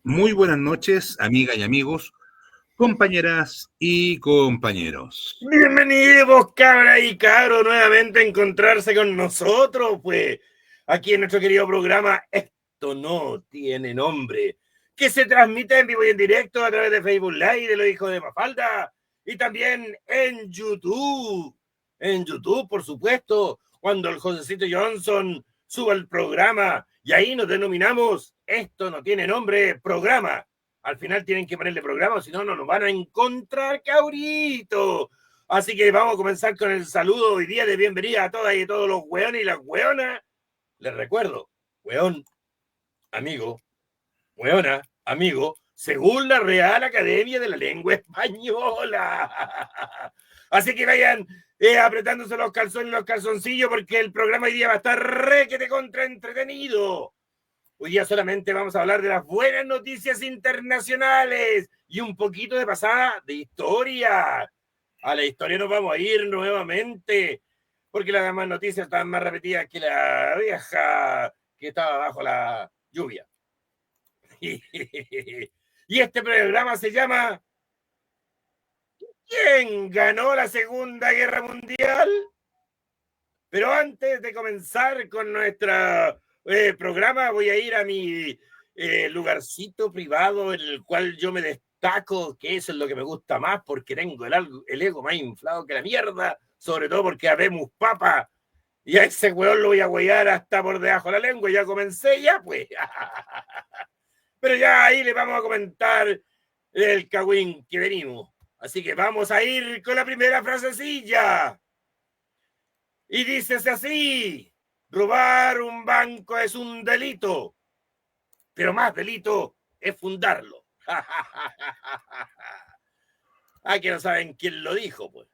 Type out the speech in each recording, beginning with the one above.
Muy buenas noches, amigas y amigos, compañeras y compañeros. Bienvenidos, cabra y cabro, nuevamente a encontrarse con nosotros, pues, aquí en nuestro querido programa Esto No Tiene Nombre, que se transmite en vivo y en directo a través de Facebook Live de los hijos de Mafalda y también en YouTube. En YouTube, por supuesto, cuando el Josecito Johnson suba el programa y ahí nos denominamos Esto No Tiene Nombre Programa. Al final tienen que ponerle programa, si no, no nos van a encontrar, cabrito. Así que vamos a comenzar con el saludo hoy día de bienvenida a todas y todos los weones y las weonas. Les recuerdo, weón, amigo, weona, amigo, según la Real Academia de la Lengua Española. Así que vayan apretándose los calzones y los calzoncillos porque el programa hoy día va a estar requete contra entretenido. Hoy día solamente vamos a hablar de las buenas noticias internacionales y un poquito de pasada de historia. A la historia nos vamos a ir nuevamente, porque las demás noticias están más repetidas que la vieja que estaba bajo la lluvia. Y este programa se llama ¿Quién ganó la Segunda Guerra Mundial? Pero antes de comenzar con nuestro programa, voy a ir a mi lugarcito privado en el cual yo me destaco, que eso es lo que me gusta más, porque tengo el ego más inflado que la mierda, sobre todo porque habemos papa, y a ese weón lo voy a huear hasta por debajo de la lengua, ya comencé ya, pues. Pero ya ahí le vamos a comentar el cagüín que venimos. Así que vamos a ir con la primera frasecilla. Y dices así, robar un banco es un delito, pero más delito es fundarlo. Ah, que no saben quién lo dijo, pues.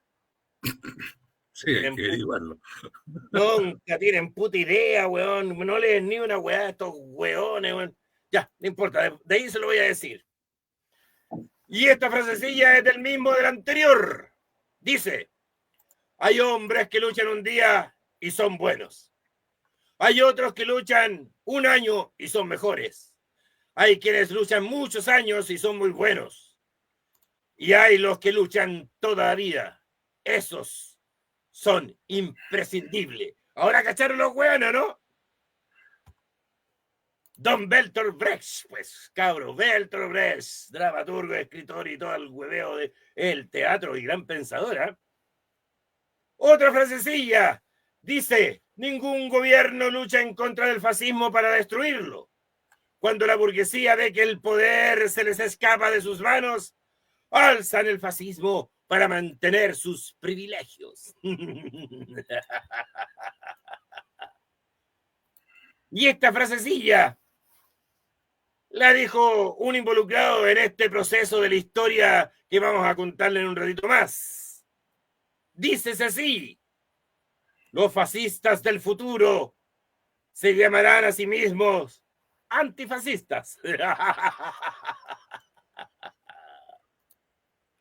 Sí, hay que averiguarlo. Nunca tienen puta idea, weón. No leen ni una weá a estos weones, weón. Ya, no importa, de ahí se lo voy a decir. Y esta frasecilla es del mismo del anterior. Dice, hay hombres que luchan un día y son buenos. Hay otros que luchan un año y son mejores. Hay quienes luchan muchos años y son muy buenos. Y hay los que luchan toda la vida. Esos son imprescindibles. Ahora cacharon los hueones, ¿no? Don Bertolt Brecht, pues, cabro, Bertolt Brecht, dramaturgo, escritor y todo el hueveo del teatro y gran pensadora. Otra frasecilla. Dice, ningún gobierno lucha en contra del fascismo para destruirlo. Cuando la burguesía ve que el poder se les escapa de sus manos, alzan el fascismo para mantener sus privilegios. Y esta frasecilla la dijo un involucrado en este proceso de la historia que vamos a contarle en un ratito más. Dícese así, los fascistas del futuro se llamarán a sí mismos antifascistas.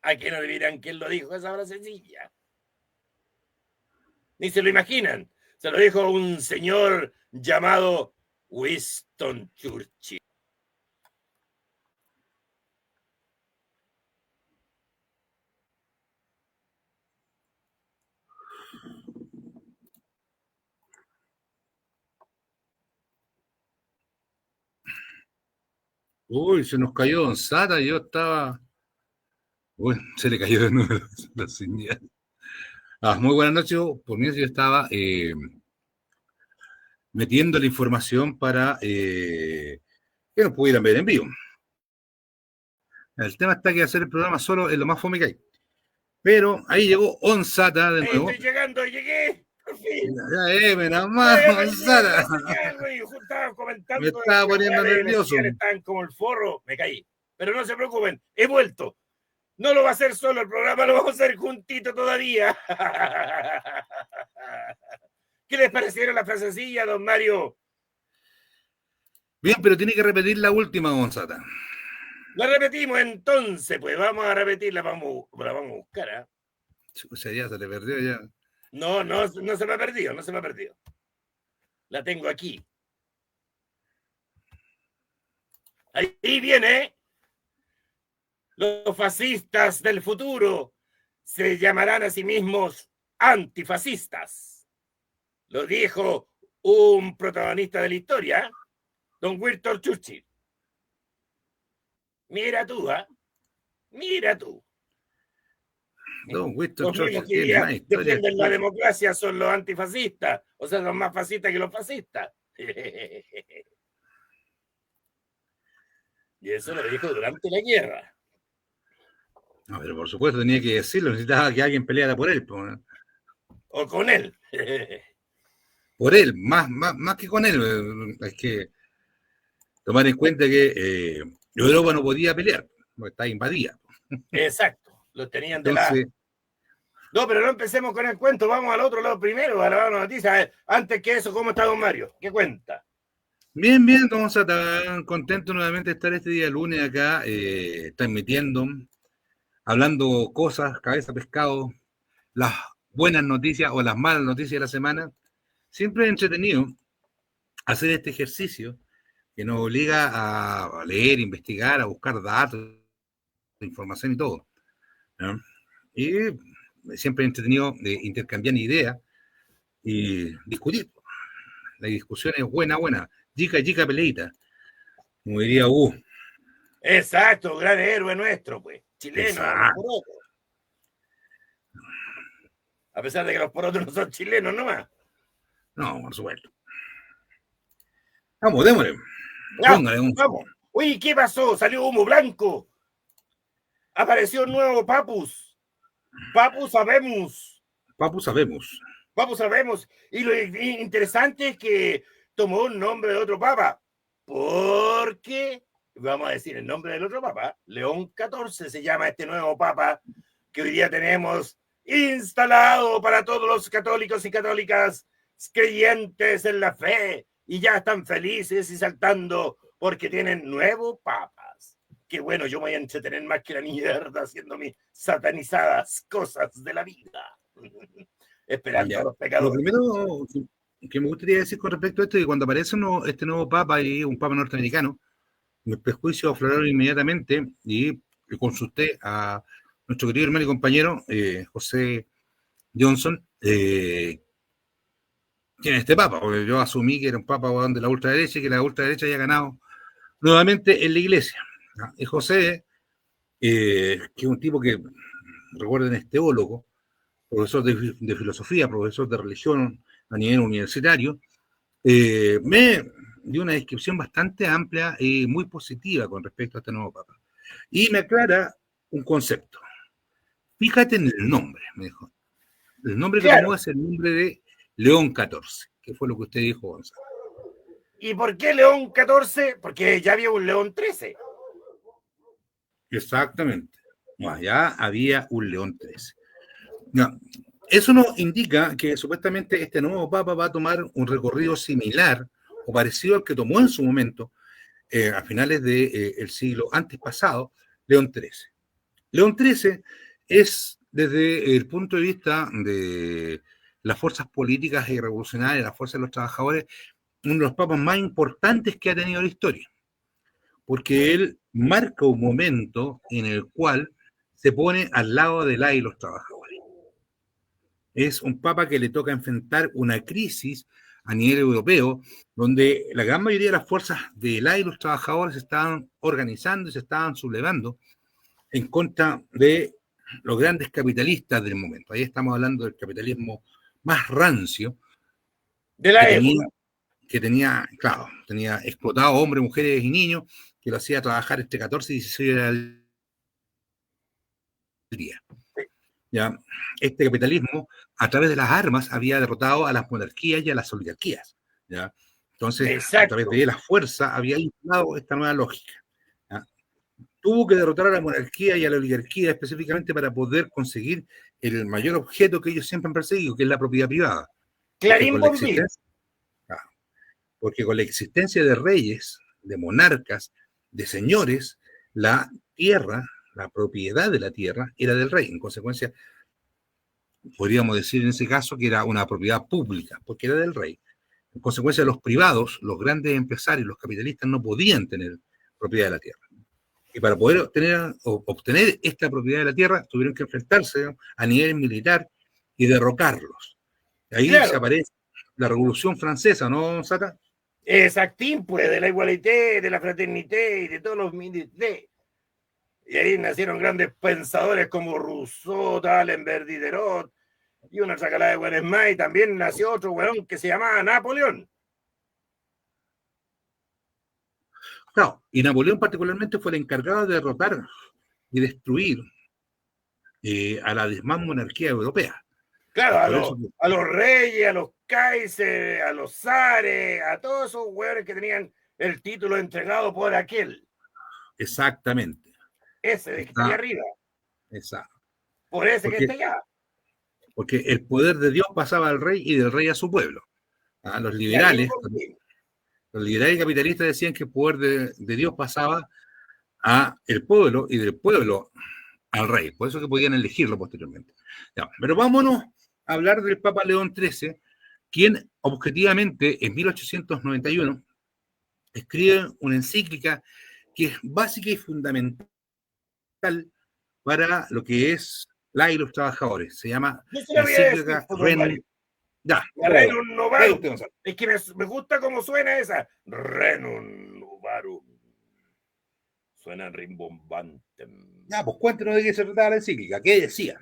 ¿A qué no dirán quién lo dijo esa frasecilla? Ni se lo imaginan. Se lo dijo un señor llamado Winston Churchill. Uy, se nos cayó Don Sata, yo estaba. Uy, se le cayó de nuevo la señal. Muy buenas noches, por mí yo estaba metiendo la información para que nos pudieran ver en vivo. El tema está que hacer el programa solo es lo más fome que hay. Pero ahí llegó Onsata de Ahí nuevo. estoy llegando, llegué, por fin. Menos Me mal, había perdido Onsata. la señal, güey. Estaba Me comentando de estaba que las poniendo weas de la nervioso. señal estaban como el forro. Me caí. Pero no se preocupen, he vuelto. No lo va a hacer solo el programa, lo vamos a hacer juntito todavía. ¿Qué les parecieron las frasecillas, don Mario? Bien, pero tiene que repetir la última, Onsata. La repetimos entonces, pues vamos a repetirla, la vamos a buscar, ¿eh? O sea, ya se le perdió ya. No, no se me ha perdido, no se me ha perdido. La tengo aquí. Ahí viene. Los fascistas del futuro se llamarán a sí mismos antifascistas. Lo dijo un protagonista de la historia, don Winston Churchill. Mira tú, ¿eh? Mira tú. Don Winston Los mismos Churchill que tiene más historia. defienden la democracia son los antifascistas, o sea, son más fascistas que los fascistas. Y eso lo dijo durante la guerra. No, pero por supuesto tenía que decirlo, necesitaba que alguien peleara por él. O con él. Por él, más que con él. Hay que tomar en cuenta que Europa no podía pelear, porque estaba invadida. Exacto, lo tenían de Entonces, No, pero no empecemos con el cuento, vamos al otro lado primero, a la noticia. Antes que eso, ¿cómo está don Mario? ¿Qué cuenta? bien, vamos a estar contentos nuevamente de estar este día lunes acá, transmitiendo, hablando cosas, cabeza pescado, las buenas noticias o las malas noticias de la semana. Siempre es entretenido hacer este ejercicio que nos obliga a leer, investigar, a buscar datos, información y todo, ¿no? Y siempre es entretenido de intercambiar ideas y discutir. La discusión es buena. Chica, peleita. Como diría Exacto, gran héroe nuestro, pues. Chileno, los porotos. A pesar de que los porotos no son chilenos nomás. No, por supuesto. Vamos, démosle. Póngale un... Vamos. Uy, ¿qué pasó? Salió humo blanco. Apareció un nuevo Papus. Papus sabemos. Y lo interesante es que tomó un nombre de otro papa. Porque, vamos a decir el nombre del otro papa, León XIV se llama este nuevo papa que hoy día tenemos instalado para todos los católicos y católicas creyentes en la fe y ya están felices y saltando porque tienen nuevos papas. Que bueno, yo me voy a entretener más que la mierda haciendo mis satanizadas cosas de la vida. Esperando a los pecadores. Lo primero que me gustaría decir con respecto a esto es que cuando aparece este nuevo papa y un papa norteamericano, mis prejuicios afloraron inmediatamente y consulté a nuestro querido hermano y compañero José Johnson, quién es este papa, porque yo asumí que era un papa de la ultraderecha y que la ultraderecha haya ganado nuevamente en la iglesia. Y José, que es un tipo que, recuerden, es teólogo, profesor de filosofía, profesor de religión a nivel universitario, me dio una descripción bastante amplia y muy positiva con respecto a este nuevo papa. Y me aclara un concepto. Fíjate en el nombre, me dijo. El nombre que tomó es el nombre de León XIV, que fue lo que usted dijo, Gonzalo. ¿Y por qué León XIV? Porque ya había un León XIII. Exactamente. Ya había un León XIII. No, eso nos indica que supuestamente este nuevo papa va a tomar un recorrido similar o parecido al que tomó en su momento, a finales del siglo antes pasado, León XIII. León XIII es, desde el punto de vista de las fuerzas políticas y revolucionarias, las fuerzas de los trabajadores, uno de los papas más importantes que ha tenido la historia, porque él marca un momento en el cual se pone al lado de la y los trabajadores. Es un papa que le toca enfrentar una crisis a nivel europeo, donde la gran mayoría de las fuerzas de la y los trabajadores se estaban organizando y se estaban sublevando en contra de los grandes capitalistas del momento. Ahí estamos hablando del capitalismo más rancio de la época. Que tenía, claro, tenía explotado hombres, mujeres y niños, que lo hacía trabajar entre 14 y 16 horas al día. ¿Ya? Este capitalismo, a través de las armas, había derrotado a las monarquías y a las oligarquías. ¿Ya? Entonces, exacto, a través de la fuerza, había instalado esta nueva lógica. ¿Ya? Tuvo que derrotar a la monarquía y a la oligarquía específicamente para poder conseguir el mayor objeto que ellos siempre han perseguido, que es la propiedad privada. Clarín Bombín. Porque con la existencia de reyes, de monarcas, de señores, la tierra, la propiedad de la tierra era del rey. En consecuencia, podríamos decir en ese caso que era una propiedad pública, porque era del rey. En consecuencia, los privados, los grandes empresarios, los capitalistas no podían tener propiedad de la tierra. Y para poder obtener esta propiedad de la tierra, tuvieron que enfrentarse a nivel militar y derrocarlos. Ahí se aparece la Revolución Francesa, ¿no, Sata? Exactín, pues, de la igualité, de la fraternité y de todos los militares. Y ahí nacieron grandes pensadores como Rousseau, D'Alembert, Diderot y una chacalada de buenos más. Y también nació otro weón que se llamaba Napoleón. Claro, y Napoleón particularmente fue el encargado de derrotar y destruir a la demás monarquía europea. Claro, a los reyes, a los Kaiser, a los zares, a todos esos hueones que tenían el título entregado por aquel. Exactamente. Ese de que está ahí arriba. Exacto. Por ese que está allá. Porque el poder de Dios pasaba al rey y del rey a su pueblo. Los liberales y capitalistas decían que el poder de Dios pasaba a el pueblo y del pueblo al rey. Por eso que podían elegirlo posteriormente. Ya, pero vámonos a hablar del Papa León XIII, quien objetivamente en 1891 escribe una encíclica que es básica y fundamental para lo que es la y los trabajadores. Se llama encíclica Renum. Ya, Renum Novarum. Es que me gusta cómo suena esa. Renum Novarum. Suena rimbombante. Ya, pues cuéntenos de qué se trataba la encíclica. ¿Qué decía?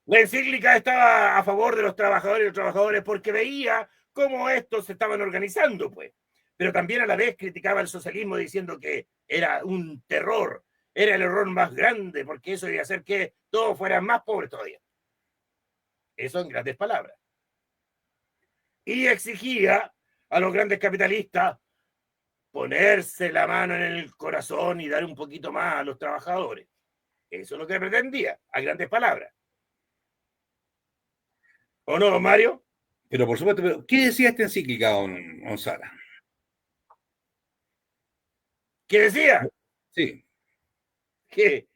La encíclica estaba a favor de los trabajadores y los trabajadores porque veía cómo estos se estaban organizando, pues. Pero también a la vez criticaba el socialismo diciendo que era un terror, era el error más grande, porque eso iba a hacer que todos fueran más pobres todavía. Eso en grandes palabras. Y exigía a los grandes capitalistas ponerse la mano en el corazón y dar un poquito más a los trabajadores. Eso es lo que pretendía, a grandes palabras. ¿O no, Mario? Pero por supuesto, pero ¿qué decía esta encíclica, don Sara? ¿Qué decía? Sí. Que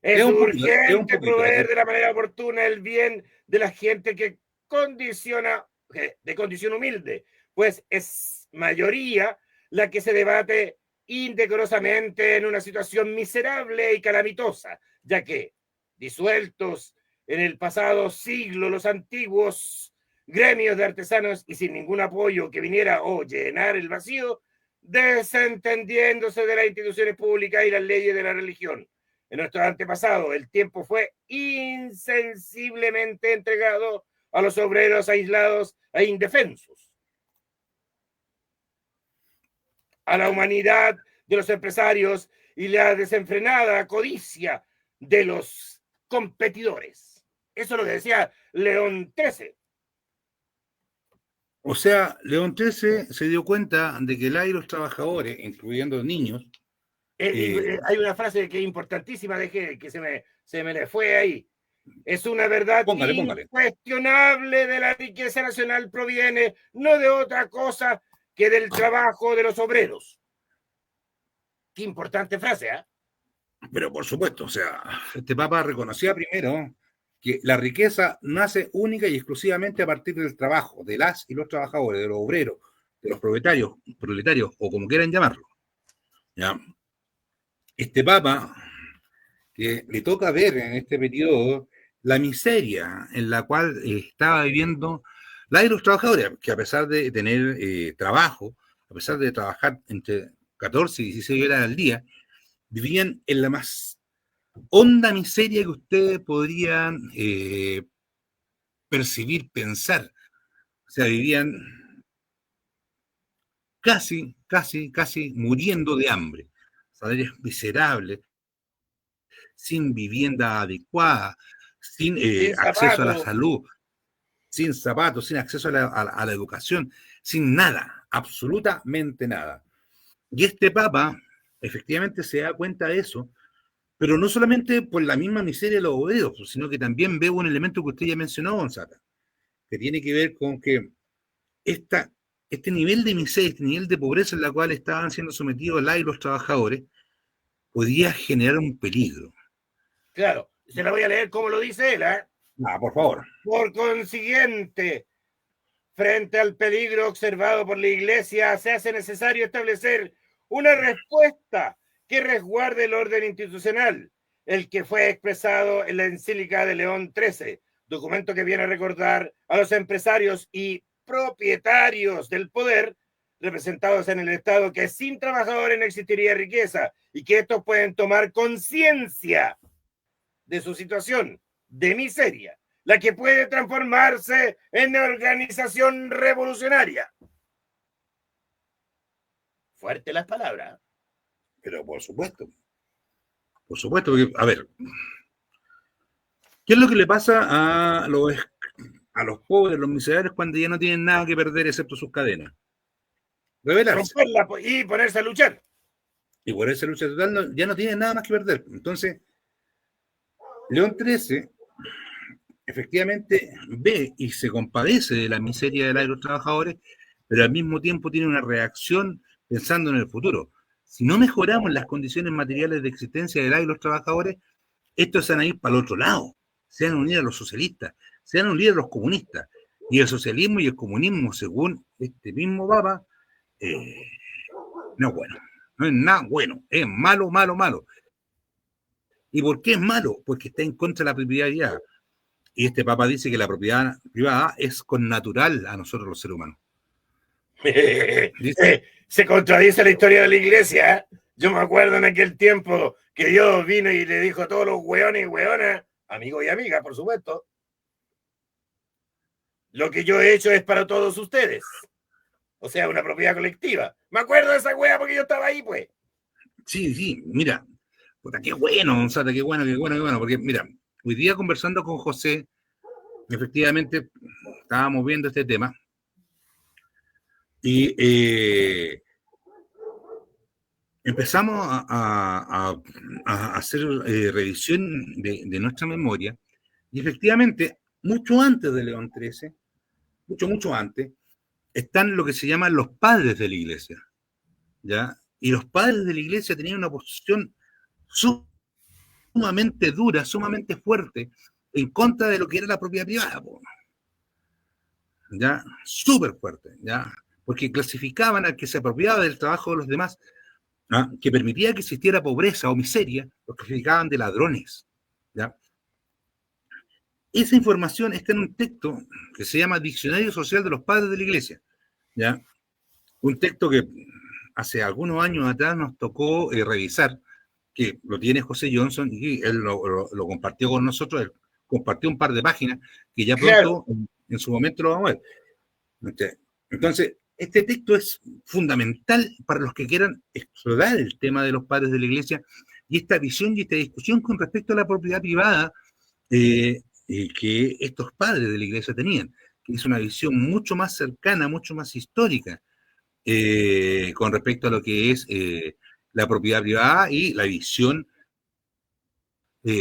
es urgente proveer de la manera oportuna el bien de la gente que condiciona, de condición humilde, pues es mayoría la que se debate indecorosamente en una situación miserable y calamitosa, ya que, disueltos en el pasado siglo los antiguos gremios de artesanos y sin ningún apoyo que viniera o llenar el vacío, desentendiéndose de las instituciones públicas y las leyes de la religión. En nuestro antepasado, el tiempo fue insensiblemente entregado a los obreros aislados e indefensos, a la humanidad de los empresarios y la desenfrenada codicia de los competidores. Eso es lo que decía León XIII. O sea, León XIII se dio cuenta de que y los trabajadores, incluyendo niños... hay una frase que es importantísima, que se me le fue ahí. Es una verdad incuestionable de la riqueza nacional proviene no de otra cosa que del trabajo de los obreros. Qué importante frase, ¿eh? Pero por supuesto, o sea, este Papa reconocía primero que la riqueza nace única y exclusivamente a partir del trabajo, de las y los trabajadores, de los obreros, de los proletarios, o como quieran llamarlo. ¿Ya? Este Papa, que le toca ver en este periodo la miseria en la cual estaba viviendo la y los trabajadores, que a pesar de tener trabajo, a pesar de trabajar entre 14 y 16 horas al día, vivían en la más honda miseria que ustedes podrían percibir, pensar. O sea, vivían casi muriendo de hambre. Salarios miserables, sin vivienda adecuada, sin acceso a la salud, sin zapatos, sin acceso a la educación, sin nada, absolutamente nada. Y este Papa efectivamente se da cuenta de eso, pero no solamente por la misma miseria de los obreros, sino que también veo un elemento que usted ya mencionó, Gonzalo, que tiene que ver con que este nivel de miseria, este nivel de pobreza en la cual estaban siendo sometidos y los trabajadores, podía generar un peligro. Claro, se la voy a leer como lo dice él, ¿eh? Por favor. Por consiguiente, frente al peligro observado por la Iglesia, se hace necesario establecer una respuesta que resguarde el orden institucional, el que fue expresado en la encíclica de León XIII, documento que viene a recordar a los empresarios y propietarios del poder representados en el Estado que sin trabajadores no existiría riqueza y que estos pueden tomar conciencia de su situación de miseria, la que puede transformarse en organización revolucionaria. Fuerte las palabras. Pero por supuesto, porque, a ver, ¿qué es lo que le pasa a los pobres, los miserables, cuando ya no tienen nada que perder excepto sus cadenas? Rebelarse. Romperla y ponerse a luchar. Y por esa lucha total ya no tienen nada más que perder. Entonces, León XIII efectivamente ve y se compadece de la miseria de los trabajadores, pero al mismo tiempo tiene una reacción pensando en el futuro. Si no mejoramos las condiciones materiales de existencia de los trabajadores, estos se van a ir para el otro lado, se van a unir a los socialistas, se van a unir a los comunistas. Y el socialismo y el comunismo, según este mismo Papa, no es bueno, no es nada bueno, es malo, malo, malo. ¿Y por qué es malo? Porque está en contra de la propiedad. Y este Papa dice que la propiedad privada es connatural a nosotros los seres humanos. Se contradice la historia de la iglesia, ¿eh? Yo me acuerdo en aquel tiempo que Dios vino y le dijo a todos los hueones y hueonas, amigos y amigas, por supuesto, lo que yo he hecho es para todos ustedes. O sea, una propiedad colectiva. Me acuerdo de esa hueá porque yo estaba ahí, pues. Sí, mira, puta, qué bueno, Gonzalo, qué bueno, porque mira, hoy día conversando con José, efectivamente estábamos viendo este tema y empezamos a hacer revisión de nuestra memoria y efectivamente, mucho antes de León XIII, mucho antes, están lo que se llaman los padres de la iglesia, ¿ya? Y los padres de la iglesia tenían una posición sumamente dura, sumamente fuerte, en contra de lo que era la propiedad privada, ¿ya? Súper fuerte, ¿ya? Porque clasificaban al que se apropiaba del trabajo de los demás, ¿ya? Que permitía que existiera pobreza o miseria, los clasificaban de ladrones, ¿ya? Esa información está en un texto que se llama Diccionario Social de los Padres de la Iglesia, ¿ya? Un texto que hace algunos años atrás nos tocó revisar, que lo tiene José Johnson y él lo compartió con nosotros, él compartió un par de páginas que ya pronto, en su momento lo vamos a ver. Entonces, este texto es fundamental para los que quieran explorar el tema de los padres de la iglesia y esta visión y esta discusión con respecto a la propiedad privada que estos padres de la iglesia tenían, que es una visión mucho más cercana, mucho más histórica con respecto a lo que es la propiedad privada y la visión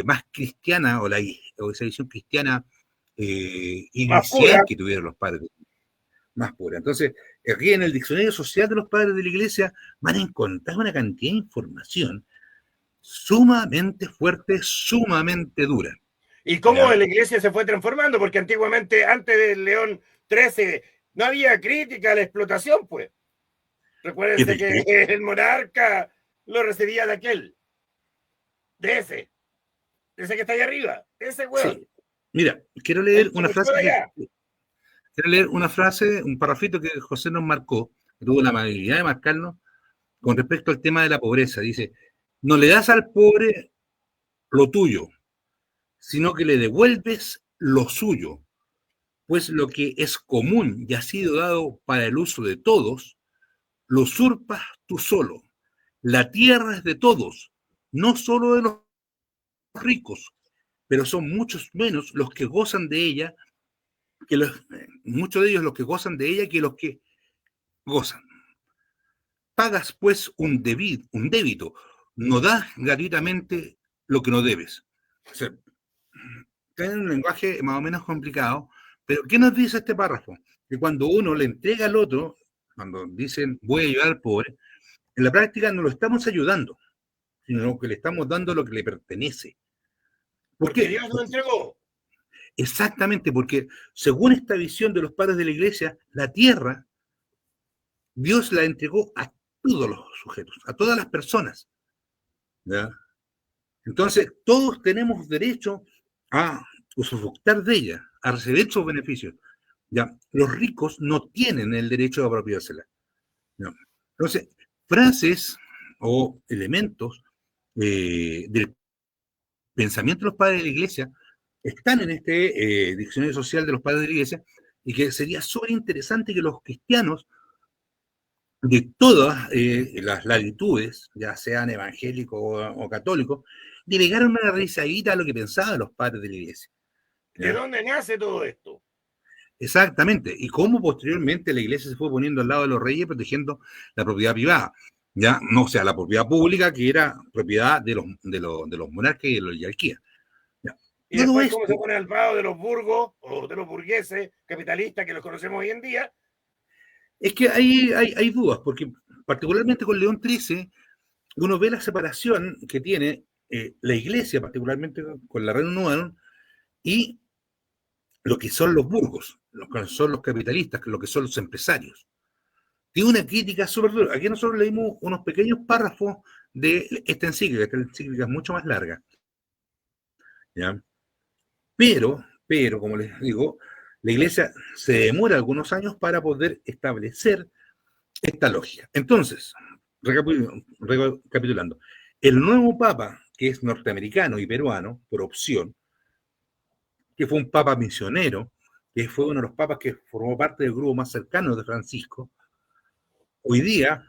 más cristiana o esa visión cristiana inicial que tuvieron los padres, más pura. Entonces, aquí en el Diccionario Social de los Padres de la Iglesia van a encontrar una cantidad de información sumamente fuerte, sumamente dura. ¿Y cómo la iglesia se fue transformando? Porque antiguamente, antes del León XIII, no había crítica a la explotación, pues. Recuérdense que el monarca lo recibía de aquel. De ese que está ahí arriba. Ese hueón. Sí. Mira, quiero leer una frase, un parrafito que José nos marcó, que tuvo la amabilidad de marcarnos, con respecto al tema de la pobreza. Dice, no le das al pobre lo tuyo, sino que le devuelves lo suyo, pues lo que es común y ha sido dado para el uso de todos, lo usurpas tú solo. La tierra es de todos, no solo de los ricos, pero son muchos menos los que gozan de ella, muchos de ellos los que gozan de ella que los que gozan. Pagas pues un débito, no das gratuitamente lo que no debes. O sea, tiene un lenguaje más o menos complicado, pero ¿qué nos dice este párrafo? Que cuando uno le entrega al otro, cuando dicen voy a ayudar al pobre, en la práctica no lo estamos ayudando, sino que le estamos dando lo que le pertenece. Porque Dios lo entregó. Exactamente, porque según esta visión de los padres de la iglesia, la tierra, Dios la entregó a todos los sujetos, a todas las personas, ¿ya? Entonces, todos tenemos derecho a usufructar de ella, a recibir sus beneficios. ¿Ya? Los ricos no tienen el derecho de apropiársela. ¿Ya? Entonces, frases o elementos del pensamiento de los padres de la Iglesia están en este diccionario social de los padres de la Iglesia y que sería súper interesante que los cristianos de todas las latitudes, ya sean evangélicos o católicos, le pegaron una risadita a lo que pensaban los padres de la Iglesia. ¿De dónde nace todo esto? Exactamente, y cómo posteriormente la Iglesia se fue poniendo al lado de los reyes protegiendo la propiedad privada, ya no, o sea, la propiedad pública que era propiedad de los monarcas y de los oligarquías. Y después cómo se pone al lado de los burgos o de los burgueses capitalistas que los conocemos hoy en día. Es que hay dudas, porque particularmente con León XIII, uno ve la separación que tiene la Iglesia, particularmente con la Reina Unida, y lo que son los burgos, lo que son los capitalistas, lo que son los empresarios. Tiene una crítica súper dura. Aquí nosotros leímos unos pequeños párrafos de esta encíclica es mucho más larga. ¿Ya? Pero, como les digo, la Iglesia se demora algunos años para poder establecer esta lógica. Entonces, recapitulando, el nuevo Papa, que es norteamericano y peruano, por opción, que fue un Papa misionero, que fue uno de los papas que formó parte del grupo más cercano de Francisco, hoy día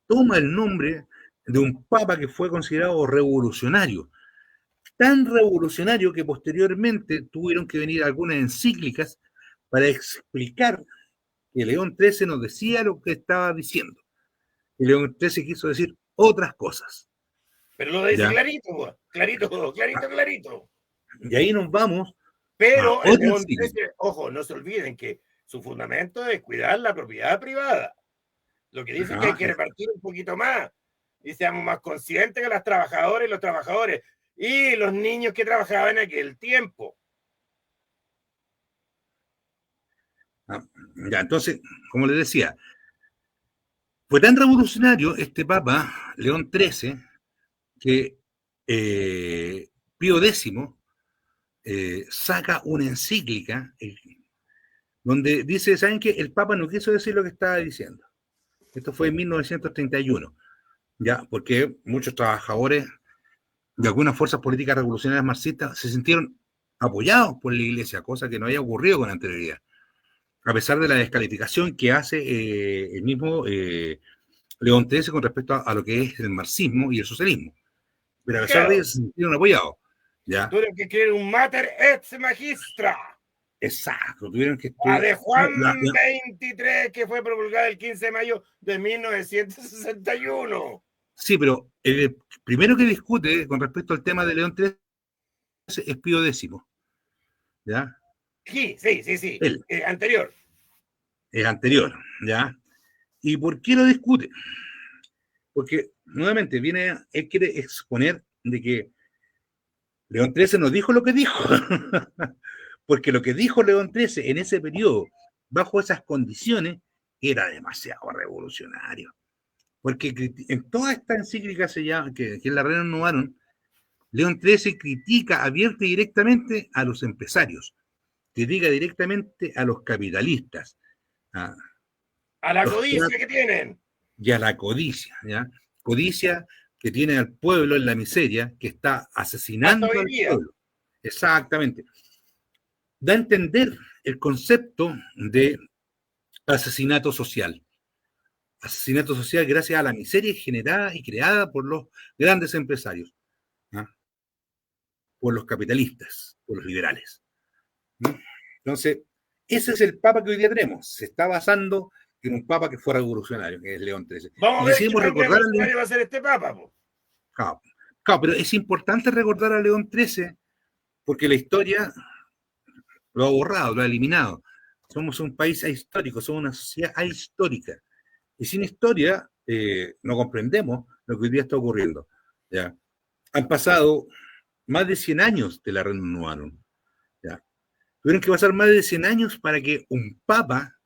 toma el nombre de un Papa que fue considerado revolucionario, tan revolucionario que posteriormente tuvieron que venir algunas encíclicas para explicar que León XIII nos decía lo que estaba diciendo. Y León XIII quiso decir otras cosas. Pero lo dice clarito, clarito. Y ahí nos vamos. Pero el León XIII, ojo, no se olviden que su fundamento es cuidar la propiedad privada. Lo que dice que hay que repartir un poquito más y seamos más conscientes que las trabajadoras y los trabajadores y los niños que trabajaban en aquel tiempo. Ya, entonces, como les decía, fue tan revolucionario este Papa, León XIII, que Pío X saca una encíclica donde dice, ¿saben qué? El Papa no quiso decir lo que estaba diciendo. Esto fue en 1931, ya, porque muchos trabajadores de algunas fuerzas políticas revolucionarias marxistas se sintieron apoyados por la Iglesia, cosa que no había ocurrido con anterioridad, a pesar de la descalificación que hace el mismo León XIII con respecto a lo que es el marxismo y el socialismo. Pero a pesar de ello se sintieron apoyados. ¿Ya? Tuvieron que escribir un Mater et Magistra. Exacto, tuvieron que escribir. La de Juan 23, que fue promulgada el 15 de mayo de 1961. Sí, pero el primero que discute con respecto al tema de León XIII es Pío X. ¿Ya? Sí. Anterior. Es anterior, ¿ya? ¿Y por qué lo discute? Porque, nuevamente, él quiere exponer de que León XIII no dijo lo que dijo. Porque lo que dijo León XIII en ese periodo, bajo esas condiciones, era demasiado revolucionario. Porque en toda esta encíclica que es la Reina Unida, León XIII critica abierta y directamente a los empresarios, critica directamente a los capitalistas, a la codicia que tienen. Y a la codicia, ¿ya? Codicia que tiene al pueblo en la miseria, que está asesinando al pueblo. Exactamente. Da a entender el concepto de asesinato social. Asesinato social gracias a la miseria generada y creada por los grandes empresarios, ¿no? Por los capitalistas, por los liberales, ¿no? Entonces, ese es el Papa que hoy día tenemos. Se está basando en un Papa que fue revolucionario, que es León XIII. Vamos a ver qué revolucionario va a ser este Papa. Claro, pero es importante recordar a León XIII porque la historia lo ha borrado, lo ha eliminado. Somos un país ahistórico, somos una sociedad ahistórica. Y sin historia no comprendemos lo que hoy día está ocurriendo. ¿Ya? Han pasado más de 100 años de la Reina Unida. ¿Ya? Tuvieron que pasar más de 100 años para que un papa,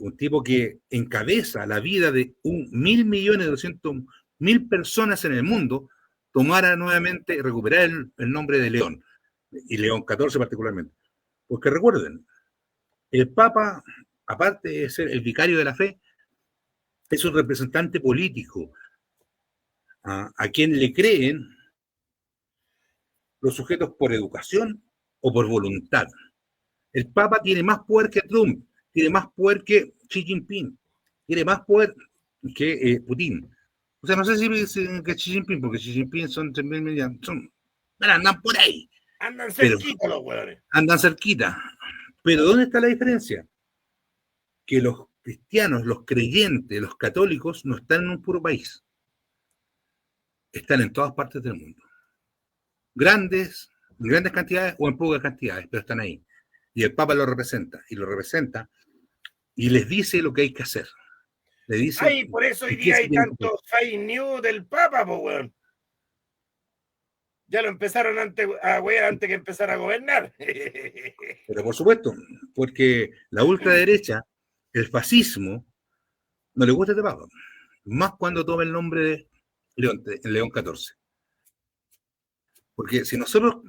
un tipo que encabeza la vida de 1.200.000 1000 personas en el mundo tomara nuevamente, recuperar el nombre de León, y León XIV particularmente. Porque recuerden, el Papa, aparte de ser el vicario de la fe, es un representante político a quien le creen los sujetos por educación o por voluntad. El Papa tiene más poder que Trump, tiene más poder que Xi Jinping, tiene más poder que Putin. O sea, no sé si que Xi Jinping, porque Xi Jinping son 3.000 millones, andan por ahí. Andan cerquita los hueones. Andan cerquita. Pero ¿dónde está la diferencia? Que los cristianos, los creyentes, los católicos no están en un puro país. Están en todas partes del mundo. Grandes cantidades o en pocas cantidades, pero están ahí. Y el Papa lo representa, y les dice lo que hay que hacer. Le dice, ay, por eso hoy día hay tantos fake news del Papa, po, weón. Ya lo empezaron a wear antes que empezar a gobernar. Pero por supuesto, porque la ultraderecha, el fascismo, no le gusta este Papa. Más cuando toma el nombre de León XIV. Porque si nosotros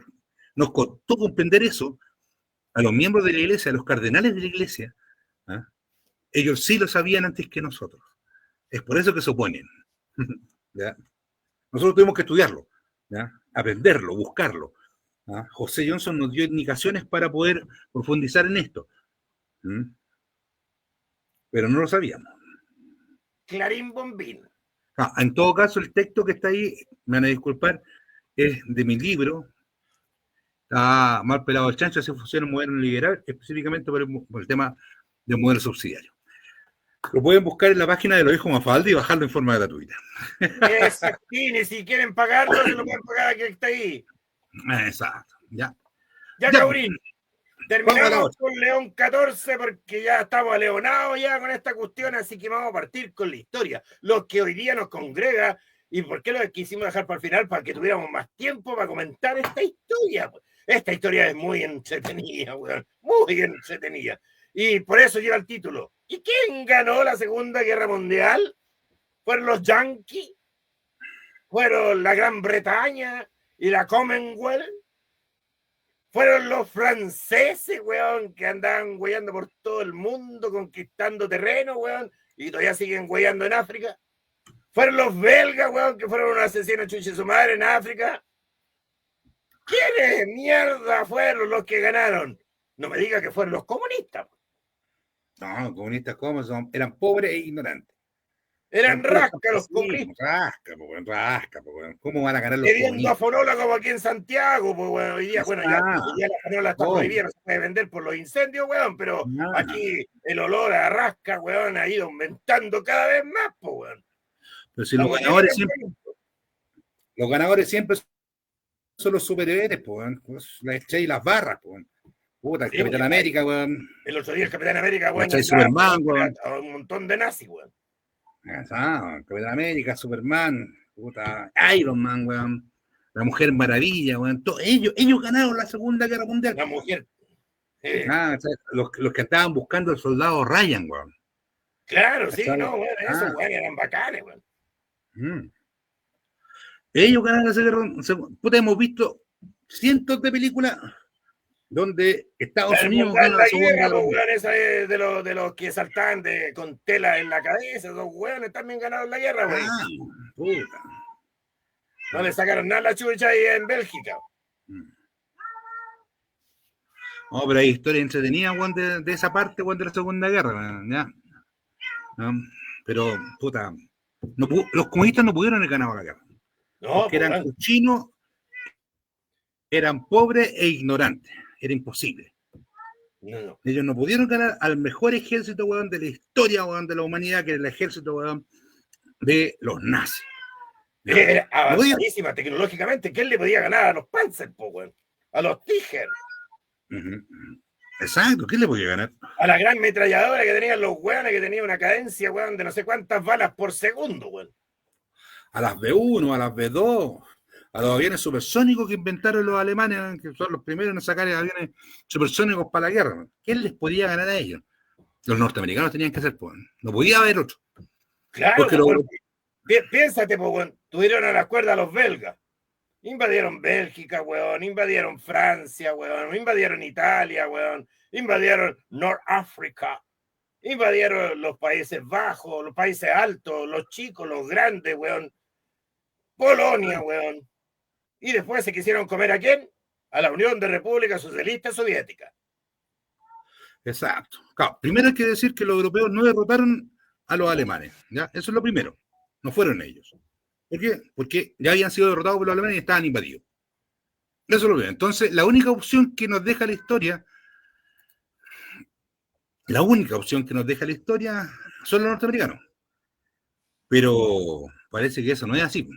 nos costó comprender eso, a los miembros de la iglesia, a los cardenales de la iglesia, ellos sí lo sabían antes que nosotros. Es por eso que se oponen. ¿Ya? Nosotros tuvimos que estudiarlo, ¿ya? Aprenderlo, buscarlo. José Johnson nos dio indicaciones para poder profundizar en esto. Pero no lo sabíamos. Clarín Bombín. En todo caso, el texto que está ahí, me van a disculpar, es de mi libro. Está mal pelado el chancho, así funciona un moderno liberal, específicamente por el tema del modelo subsidiario. Lo pueden buscar en la página de Los Hijos Mafalda y bajarlo en forma gratuita. Y si quieren pagarlo, se lo pueden pagar aquí, está ahí. Exacto, ya. Ya, Cabrín, terminamos con León XIV porque ya estamos aleonados ya con esta cuestión, así que vamos a partir con la historia. Lo que hoy día nos congrega y por qué lo quisimos dejar para el final, para que tuviéramos más tiempo para comentar esta historia. Esta historia es muy entretenida, weón, muy entretenida. Y por eso lleva el título. ¿Y quién ganó la Segunda Guerra Mundial? ¿Fueron los Yankees? ¿Fueron la Gran Bretaña y la Commonwealth? ¿Fueron los franceses, weón, que andaban hueando por todo el mundo, conquistando terreno, weón, y todavía siguen hueando en África? ¿Fueron los belgas, weón, que fueron unos asesinos chuches su madre en África? ¿Quiénes mierda fueron los que ganaron? No me diga que fueron los comunistas. No, comunistas, ¿cómo son? Eran pobres e ignorantes. Eran rasca los comunistas. Rasca, ¿cómo van a ganar los comunistas? comunistas? A fanola como aquí en Santiago, pues, bueno, hoy día, bueno, ya la fanola está prohibida, no se puede vender por los incendios, weón, pero aquí el olor a rasca, weón, ha ido aumentando cada vez más, pues, weón. Pero si los ganadores siempre son los superhéroes, pues, las estrellas y las barras, pues. Puta, el Capitán América, weón. El otro día el Capitán América, weón. Superman, weón. Un montón de nazis, weón. Capitán América, Superman, puta, Iron Man, weón. La Mujer Maravilla, weón. Ellos ganaron la Segunda Guerra Mundial. La mujer. Los que estaban buscando al soldado Ryan, weón. Claro, sí, no, weón. Esos weón eran bacanes, weón. Ellos ganaron la Segunda Guerra Mundial. Puta, hemos visto cientos de películas donde Estados Unidos gana la Segunda Guerra Mundial. Esa es de los que saltaban con tela en la cabeza. Esos weones también ganaron la guerra, weón. Puta. No le sacaron nada a la chucha ahí en Bélgica. No, pero hay historias entretenidas, weón, de esa parte, weón, de la Segunda Guerra, weón, ya. Pero, puta, los comunistas no pudieron haber ganado la guerra. No, porque eran cochinos, eran pobres e ignorantes. Era imposible. No. Ellos no pudieron ganar al mejor ejército, weón, de la historia, weón, de la humanidad, que era el ejército, weón, de los nazis. Era avanzadísima tecnológicamente. ¿Quién le podía ganar a los Panzer, weón? A los Tiger. Exacto, ¿quién le podía ganar? A la gran metralladora que tenían los weones, que tenía una cadencia, weón, de no sé cuántas balas por segundo, weón. A las B1, a las B2, a los aviones supersónicos que inventaron los alemanes, que son los primeros en sacar aviones supersónicos para la guerra. ¿Quién les podía ganar a ellos? Los norteamericanos tenían que hacer, pues. No podía haber otro. Claro, porque Piénsate, pues, weón, tuvieron a la cuerda a los belgas. Invadieron Bélgica, weón, invadieron Francia, weón, invadieron Italia, weón, invadieron North África, invadieron los Países Bajos, los Países Altos, los chicos, los grandes, weón, Polonia, weón. Y después se quisieron comer ¿a quién? A la Unión de República Socialista Soviética. Exacto. Claro, primero hay que decir que los europeos no derrotaron a los alemanes, ¿ya? Eso es lo primero. No fueron ellos. ¿Por qué? Porque ya habían sido derrotados por los alemanes y estaban invadidos. Eso es lo primero. Entonces, la única opción que nos deja la historia son los norteamericanos. Pero parece que eso no es así.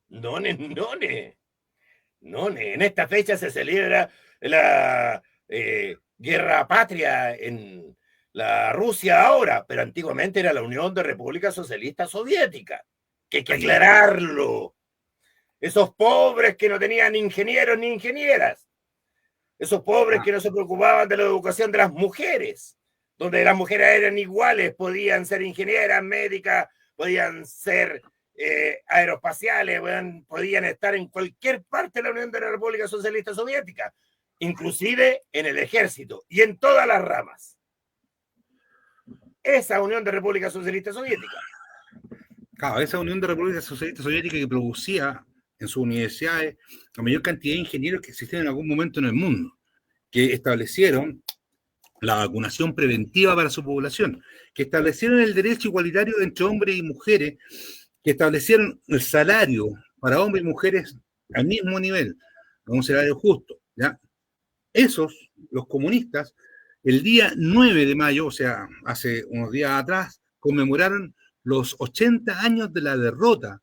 No. En esta fecha se celebra la guerra patria en la Rusia ahora, pero antiguamente era la Unión de República Socialista Soviética. Que hay que aclararlo. Esos pobres que no tenían ingenieros ni ingenieras. Esos pobres que no se preocupaban de la educación de las mujeres, donde las mujeres eran iguales, podían ser ingenieras, médicas, podían ser aeroespaciales, podían estar en cualquier parte de la Unión de la República Socialista Soviética, inclusive en el ejército y en todas las ramas. Esa Unión de República Socialista Soviética. Claro, esa Unión de República Socialista Soviética que producía en sus universidades la mayor cantidad de ingenieros que existían en algún momento en el mundo, que establecieron la vacunación preventiva para su población, que establecieron el derecho igualitario entre hombres y mujeres, que establecieron el salario para hombres y mujeres al mismo nivel, un salario justo, ¿ya? Esos, los comunistas, el día 9 de mayo, o sea, hace unos días atrás, conmemoraron los 80 años de la derrota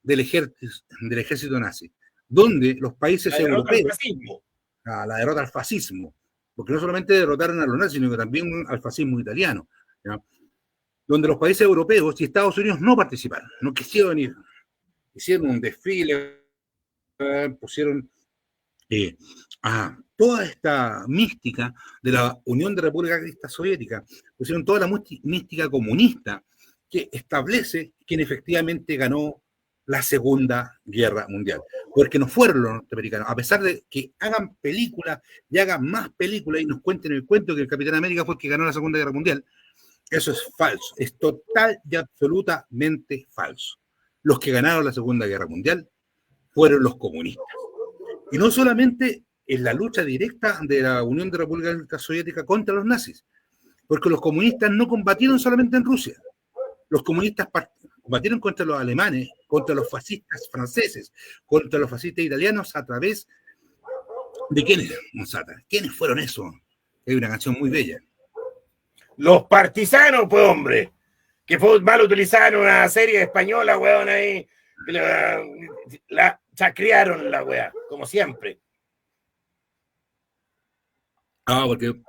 del ejército nazi, donde los países europeos, la derrota al fascismo, porque no solamente derrotaron a los nazis, sino que también al fascismo italiano, ¿ya? Donde los países europeos y Estados Unidos no participaron, no quisieron ir, hicieron un desfile, pusieron a toda esta mística de la Unión de República Soviética, pusieron toda la mística comunista que establece quién efectivamente ganó la Segunda Guerra Mundial. Porque no fueron los norteamericanos, a pesar de que hagan películas y hagan más películas y nos cuenten el cuento que el Capitán América fue el que ganó la Segunda Guerra Mundial. Eso es falso, es total y absolutamente falso. Los que ganaron la Segunda Guerra Mundial fueron los comunistas. Y no solamente en la lucha directa de la Unión de República Soviética contra los nazis, porque los comunistas no combatieron solamente en Rusia. Los comunistas combatieron contra los alemanes, contra los fascistas franceses, contra los fascistas italianos a través de ¿quiénes, Monsata? ¿Quiénes fueron esos? Hay una canción muy bella. Los partisanos, pues, hombre, que fue mal utilizada en una serie española, weón, ahí, la chacrearon la weá, como siempre. Porque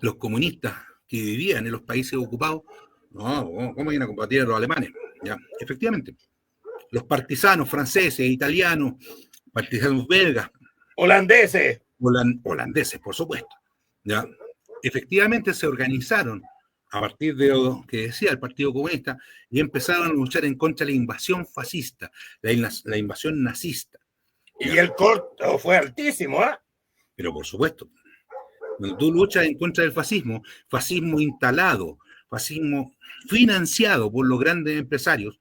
los comunistas que vivían en los países ocupados, no, ¿cómo iban a combatir a los alemanes? Ya, efectivamente. Los partisanos franceses, italianos, partisanos belgas, holandeses, por supuesto, ya, efectivamente se organizaron a partir de lo que decía el Partido Comunista y empezaron a luchar en contra de la invasión fascista, la invasión nazista. Y el costo fue altísimo, ¿eh? Pero por supuesto, cuando tú luchas en contra del fascismo, fascismo instalado, fascismo financiado por los grandes empresarios.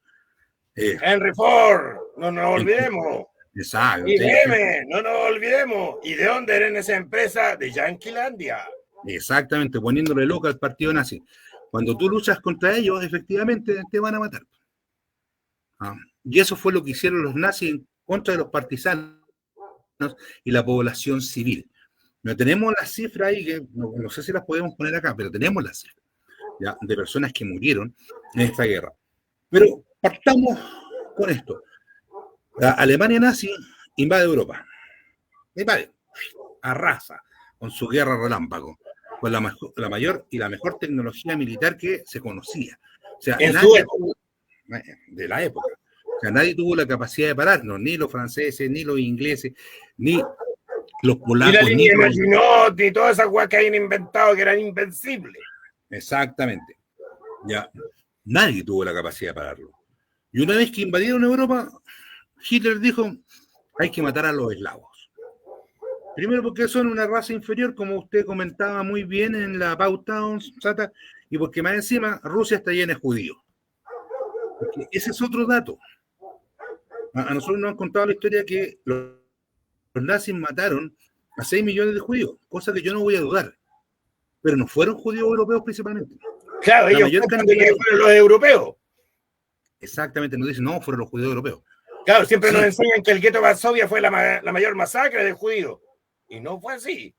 Henry Ford, no nos olvidemos. Exacto. IBM, no nos olvidemos. ¿Y de dónde eran esa empresa? De Yanquilandia. Exactamente, poniéndole loca al partido nazi. Cuando tú luchas contra ellos, efectivamente te van a matar. Y eso fue lo que hicieron los nazis en contra de los partisanos y la población civil. No tenemos las cifras ahí, que no sé si las podemos poner acá, pero tenemos las cifras, ¿ya?, de personas que murieron en esta guerra. Pero partamos con esto. La Alemania nazi invade Europa. Invade, arrasa con su guerra relámpago, con la mayor y la mejor tecnología militar que se conocía. O sea, de la época. O sea, nadie tuvo la capacidad de pararnos, ni los franceses, ni los ingleses, ni los polacos. Y la línea Maginot y todas esas guas que habían inventado que eran invencibles. Exactamente. Ya, nadie tuvo la capacidad de pararlo. Y una vez que invadieron Europa, Hitler dijo, hay que matar a los eslavos. Primero porque son una raza inferior, como usted comentaba muy bien en la pauta, Sata, y porque más encima Rusia está llena de judíos. Porque ese es otro dato. A nosotros nos han contado la historia que los nazis mataron a 6 millones de judíos, cosa que yo no voy a dudar. Pero no fueron judíos europeos principalmente. Claro, La ellos mayor cuentan cantidad de que fueron los europeos. Exactamente, nos dicen, no, fueron los judíos europeos. Claro, siempre Sí. nos enseñan que el gueto de Varsovia fue la mayor masacre de judíos. Y no fue así.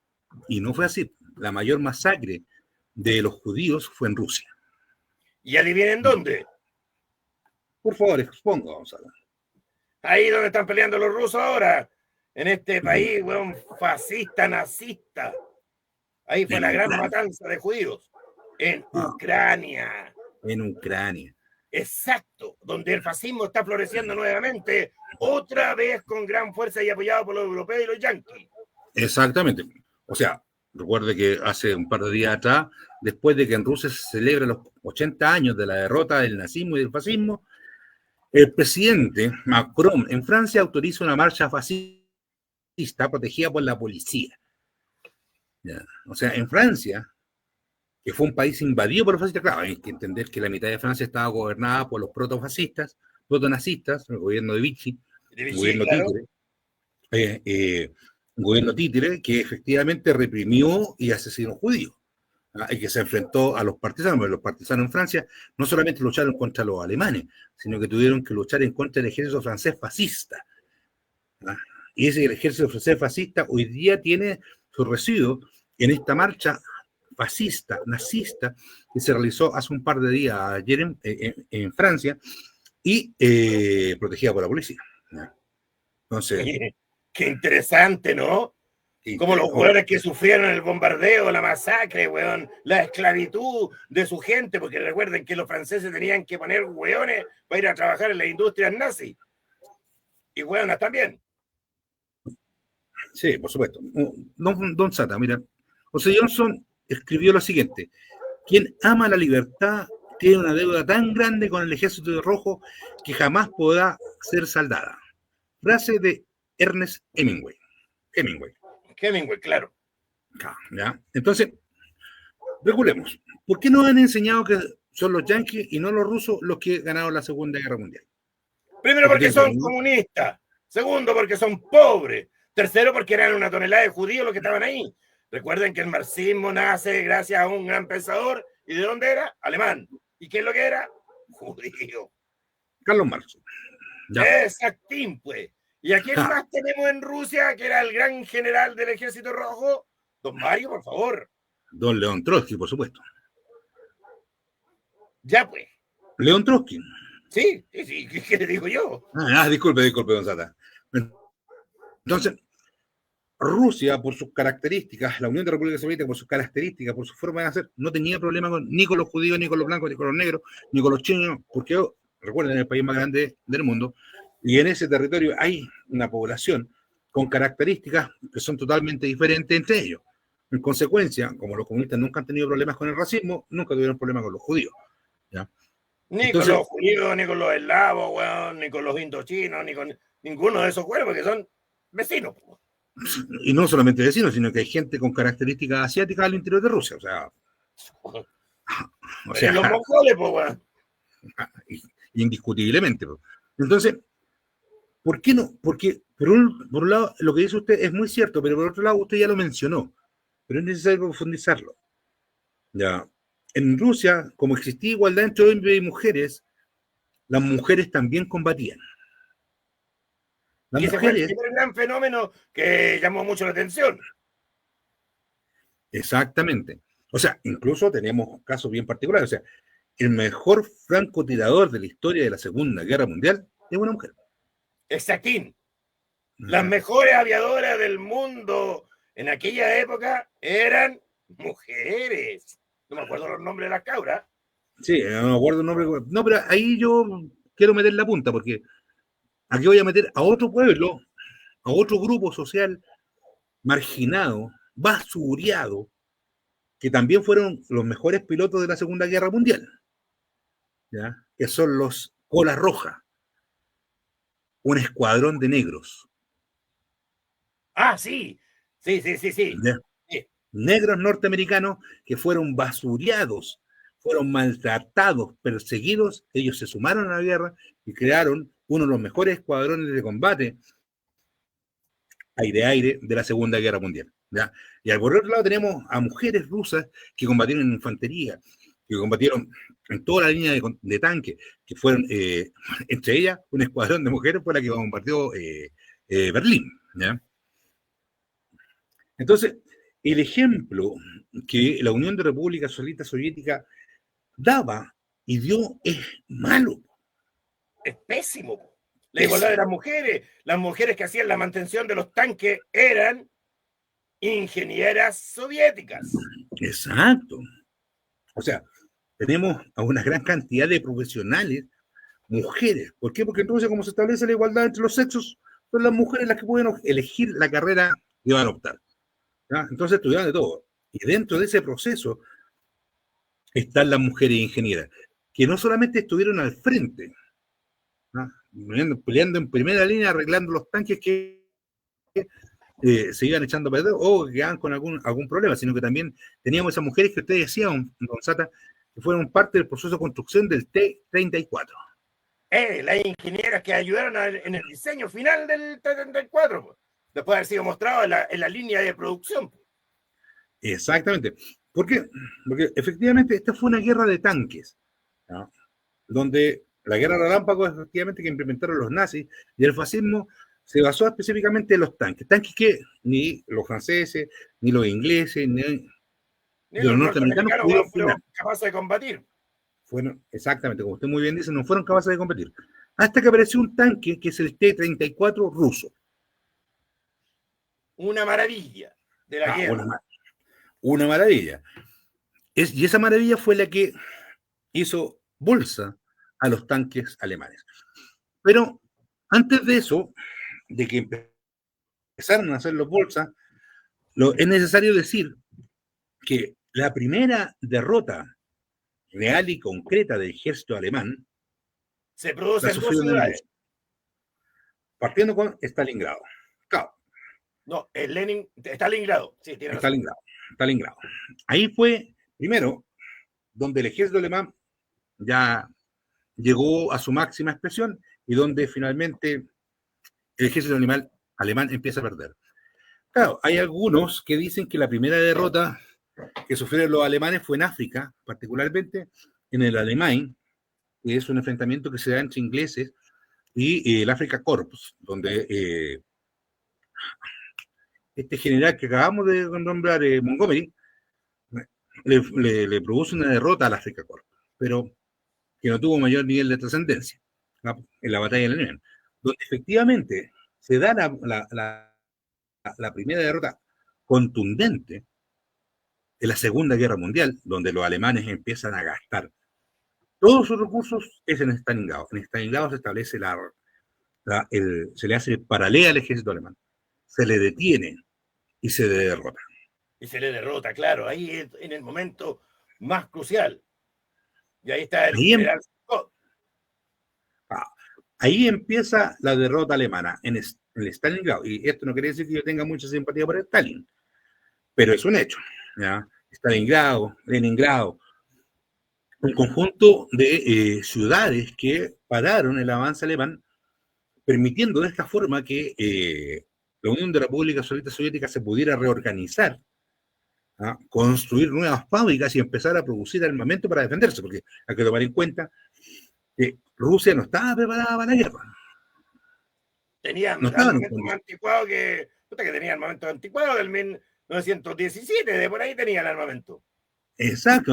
Y no fue así. La mayor masacre de los judíos fue en Rusia. ¿Y adivinen dónde? Por favor, exponga, Gonzalo. Ahí donde están peleando los rusos ahora. En este país, weón, fascista, nazista. Ahí fue la gran matanza de judíos. En Ucrania. En Ucrania. Exacto, donde el fascismo está floreciendo nuevamente, otra vez con gran fuerza y apoyado por los europeos y los yanquis. Exactamente. O sea, recuerde que hace un par de días atrás, después de que en Rusia se celebra los 80 años de la derrota del nazismo y del fascismo, el presidente Macron en Francia autoriza una marcha fascista protegida por la policía. ¿Ya? O sea, en Francia, que fue un país invadido por los fascistas, claro, hay que entender que la mitad de Francia estaba gobernada por los protofascistas, protonazistas, el gobierno de Vichy, un gobierno claro. títere, un gobierno títere que efectivamente reprimió y asesinó judíos, y que se enfrentó a los partisanos, porque los partisanos en Francia no solamente lucharon contra los alemanes, sino que tuvieron que luchar en contra del ejército francés fascista. Y ese ejército francés fascista hoy día tiene su residuo en esta marcha fascista, nazista, que se realizó hace un par de días ayer en Francia y protegida por la policía. Entonces, Oye, qué interesante, ¿no? Como los hueones que sufrieron el bombardeo, la masacre, weón, la esclavitud de su gente, porque recuerden que los franceses tenían que poner hueones para ir a trabajar en las industrias nazis. Y hueonas también. Sí, por supuesto. Don Sata, mira, José Johnson escribió lo siguiente: quien ama la libertad tiene una deuda tan grande con el ejército rojo que jamás podrá ser saldada. Frase de Ernest Hemingway. Hemingway, claro. ¿Ya? Entonces, regulemos. ¿Por qué nos han enseñado que son los yanquis y no los rusos los que ganaron la Segunda Guerra Mundial? Primero, porque son comunistas. Segundo, porque son pobres. Tercero, porque eran una tonelada de judíos los que estaban ahí. Recuerden que el marxismo nace gracias a un gran pensador. ¿Y de dónde era? Alemán. ¿Y qué es lo que era? Judío. Carlos Marx. Exactín, pues. ¿Y a quién más tenemos en Rusia, que era el gran general del Ejército Rojo? Don Mario, por favor. Don León Trotsky, por supuesto. Ya, pues. León Trotsky. Sí, ¿qué le digo yo? Disculpe, don Sata. Entonces, Rusia, por sus características, la Unión de República Soviética, por sus características, por su forma de hacer, no tenía problema ni con los judíos, ni con los blancos, ni con los negros, ni con los chinos, porque, recuerden, es el país más grande del mundo, y en ese territorio hay una población con características que son totalmente diferentes entre ellos. En consecuencia, como los comunistas nunca han tenido problemas con el racismo, nunca tuvieron problemas con los judíos. ¿Ya? Ni entonces, con los judíos, ni con los eslavos, weón, ni con los indochinos, ni con ninguno de esos cuerpos que son vecinos. Y no solamente vecinos, sino que hay gente con características asiáticas al interior de Rusia. O sea los mongoles, pues, weón. Indiscutiblemente. Entonces, ¿por qué no? Porque, por un lado, lo que dice usted es muy cierto, pero por otro lado, usted ya lo mencionó. Pero es necesario profundizarlo. Ya. En Rusia, como existía igualdad entre hombres y mujeres, las mujeres también combatían. Ese fue el primer gran fenómeno que llamó mucho la atención. Exactamente. O sea, incluso tenemos casos bien particulares. O sea, el mejor francotirador de la historia de la Segunda Guerra Mundial es una mujer. Exactín. Las mejores aviadoras del mundo en aquella época eran mujeres. No me acuerdo los nombres de las cabras. Sí, no me acuerdo el nombre. No, pero ahí yo quiero meter la punta, porque aquí voy a meter a otro pueblo, a otro grupo social marginado, basureado, que también fueron los mejores pilotos de la Segunda Guerra Mundial, ¿ya? Que son los colas rojas. un escuadrón de negros. Ah, sí. Sí. ¿Ya? Sí. Negros norteamericanos que fueron basureados, fueron maltratados, perseguidos. Ellos se sumaron a la guerra y crearon uno de los mejores escuadrones de combate aire-aire de la Segunda Guerra Mundial. ¿Ya? Y por otro lado tenemos a mujeres rusas que combatieron en infantería, que combatieron en toda la línea de tanque, que fueron, entre ellas, un escuadrón de mujeres fue la que combatió Berlín. ¿Ya? Entonces, el ejemplo que la Unión de Repúblicas Socialistas Soviéticas daba y dio es malo. Es pésimo. La igualdad de las mujeres que hacían la mantención de los tanques eran ingenieras soviéticas. Exacto. O sea, tenemos a una gran cantidad de profesionales, mujeres. ¿Por qué? Porque entonces, como se establece la igualdad entre los sexos, son las mujeres las que pueden elegir la carrera que van a optar. ¿Ya? Entonces estudiaban de todo. Y dentro de ese proceso están las mujeres ingenieras, que no solamente estuvieron al frente, ¿no? Peleando en primera línea, arreglando los tanques que se iban echando a perder o quedaban con algún problema, sino que también teníamos esas mujeres que ustedes decían, don Sata, que fueron parte del proceso de construcción del T-34. Las ingenieras que ayudaron en el diseño final del T-34, después de haber sido mostrado en la línea de producción. Exactamente. ¿Por qué? Porque efectivamente esta fue una guerra de tanques, ¿no? Donde la guerra relámpago efectivamente que implementaron los nazis y el fascismo se basó específicamente en los tanques. Tanques que ni los franceses, ni los ingleses, ni los norteamericanos fueron capaces de combatir. Fueron, exactamente, como usted muy bien dice, no fueron capaces de competir. Hasta que apareció un tanque que es el T-34 ruso. Una maravilla de la guerra. Una maravilla. Y esa maravilla fue la que hizo bolsa a los tanques alemanes. Pero antes de eso, de que empezaron a hacer los bolsas, es necesario decir que la primera derrota real y concreta del ejército alemán se produce en 2 ciudades. Partiendo con Stalingrado. Claro. No, Stalingrado. Sí, tiene razón. Stalingrado. Ahí fue, primero, donde el ejército alemán ya llegó a su máxima expresión y donde finalmente el ejército alemán empieza a perder. Claro, hay algunos que dicen que la primera derrota que sufrieron los alemanes fue en África, particularmente en el Alemán, que es un enfrentamiento que se da entre ingleses y el Afrika Korps, donde este general que acabamos de nombrar, Montgomery, le produce una derrota al Afrika Korps, pero que no tuvo mayor nivel de trascendencia, ¿no? En la batalla del Alemán, donde efectivamente se da la primera derrota contundente en la Segunda Guerra Mundial, donde los alemanes empiezan a gastar todos sus recursos, es en Stalingrado. En Stalingrado se establece se le hace paralelo al ejército alemán, se le detiene y se le derrota. Y se le derrota, claro, ahí es en el momento más crucial. Y ahí está el general Scott. Ahí empieza la derrota alemana en el Stalingrado. Y esto no quiere decir que yo tenga mucha simpatía por Stalin, pero es un hecho, ¿ya? Stalingrado, Leningrado, un conjunto de ciudades que pararon el avance alemán, permitiendo de esta forma que la Unión de Repúblicas Soviéticas se pudiera reorganizar, ¿ah? Construir nuevas fábricas y empezar a producir armamento para defenderse, porque hay que tomar en cuenta que Rusia no estaba preparada para la guerra. Tenía armamento más anticuado que tenía armamento anticuado del 1917, de por ahí tenía el armamento. Exacto.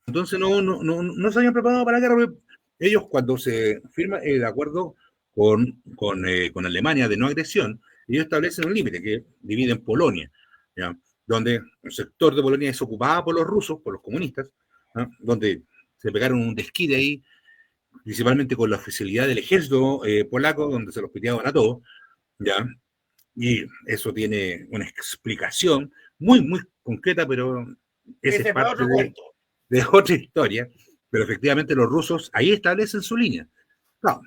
Entonces no se habían preparado para la guerra. Ellos, cuando se firma el acuerdo con Alemania de no agresión, ellos establecen un límite que dividen Polonia, ¿ya? Donde un sector de Polonia es ocupado por los rusos, por los comunistas, ¿no? Donde se pegaron un desquite ahí, principalmente con la oficialidad del ejército polaco, donde se los piteaban a todos, ¿ya? Y eso tiene una explicación muy, muy concreta, pero ese es parte de otra historia. Pero efectivamente los rusos ahí establecen su línea. No,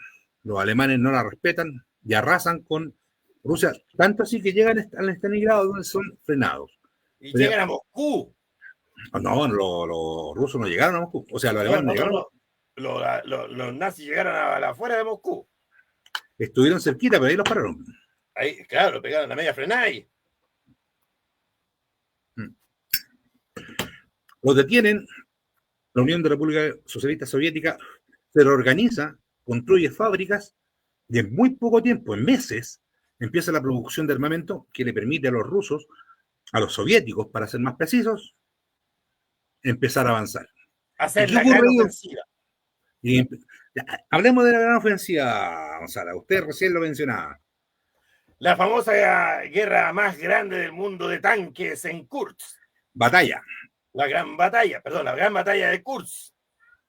Los alemanes no la respetan y arrasan con Rusia, tanto así que llegan al Stalingrado donde son frenados. Y Pero, llegan a Moscú. no, los rusos no llegaron a Moscú, o sea, los alemanes no llegaron. Los nazis llegaron a la afuera de Moscú. Estuvieron cerquita, pero ahí los pararon. Ahí, claro, pegaron la media frenada ahí. Los detienen, la Unión de República Socialista Soviética se reorganiza, construye fábricas y en muy poco tiempo, en meses, empieza la producción de armamento que le permite a los rusos, a los soviéticos, para ser más precisos, empezar a avanzar. Hacer la gran ofensiva. Y, hablemos de la gran ofensiva, Gonzalo. Usted recién lo mencionaba. La famosa guerra más grande del mundo de tanques en Kursk. Batalla. La gran batalla de Kursk,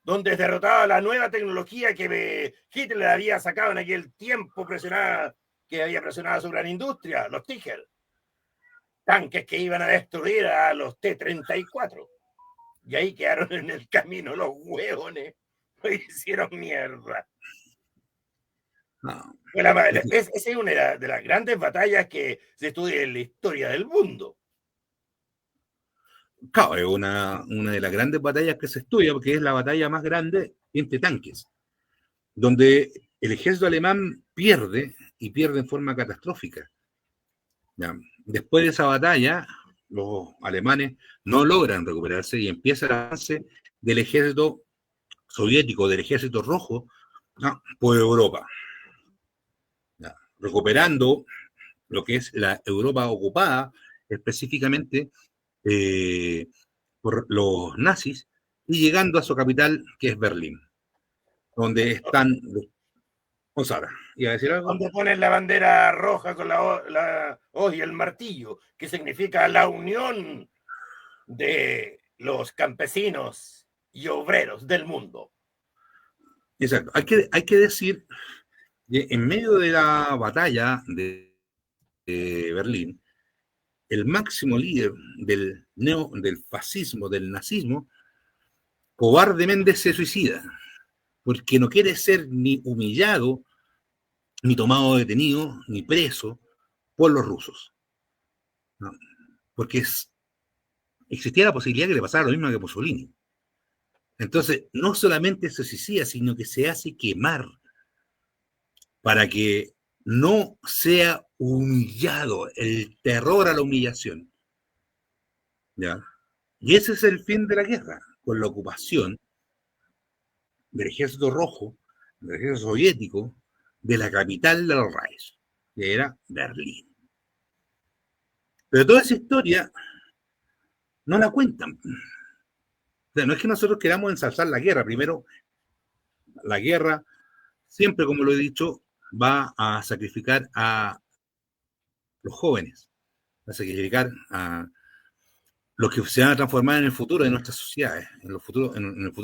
donde derrotaba la nueva tecnología que Hitler había sacado en aquel tiempo que había presionado a su gran industria, los Tiger. Tanques que iban a destruir a los T-34. Y ahí quedaron en el camino los huevones. Lo hicieron mierda. No. Esa es una de las grandes batallas que se estudia en la historia del mundo. Claro, es una de las grandes batallas que se estudia, porque es la batalla más grande entre tanques, donde el ejército alemán pierde, y pierde en forma catastrófica. ¿Ya? Después de esa batalla, los alemanes no logran recuperarse y empieza el avance del ejército soviético, del ejército rojo, ¿no? Por Europa. ¿Ya? Recuperando lo que es la Europa ocupada, específicamente por los nazis, y llegando a su capital, que es Berlín, donde están los... Gonzalo, ¿iba a decir algo? Donde ponen la bandera roja con la hoz y el martillo, que significa la unión de los campesinos y obreros del mundo. Exacto. Hay que decir que en medio de la batalla de Berlín, el máximo líder del fascismo, del nazismo, cobardemente se suicida, porque no quiere ser ni humillado, ni tomado detenido, ni preso por los rusos. ¿No? Porque existía la posibilidad que le pasara lo mismo que a Mussolini. Entonces, no solamente se suicida, sino que se hace quemar para que no sea humillado, el terror a la humillación. ¿Ya? Y ese es el fin de la guerra, con la ocupación del ejército rojo, del ejército soviético, de la capital del Reich, que era Berlín. Pero toda esa historia no la cuentan. O sea, no es que nosotros queramos ensalzar la guerra. Primero, la guerra, siempre, como lo he dicho, va a sacrificar a los jóvenes, va a sacrificar a los que se van a transformar en el futuro de nuestras sociedades, en el futuro de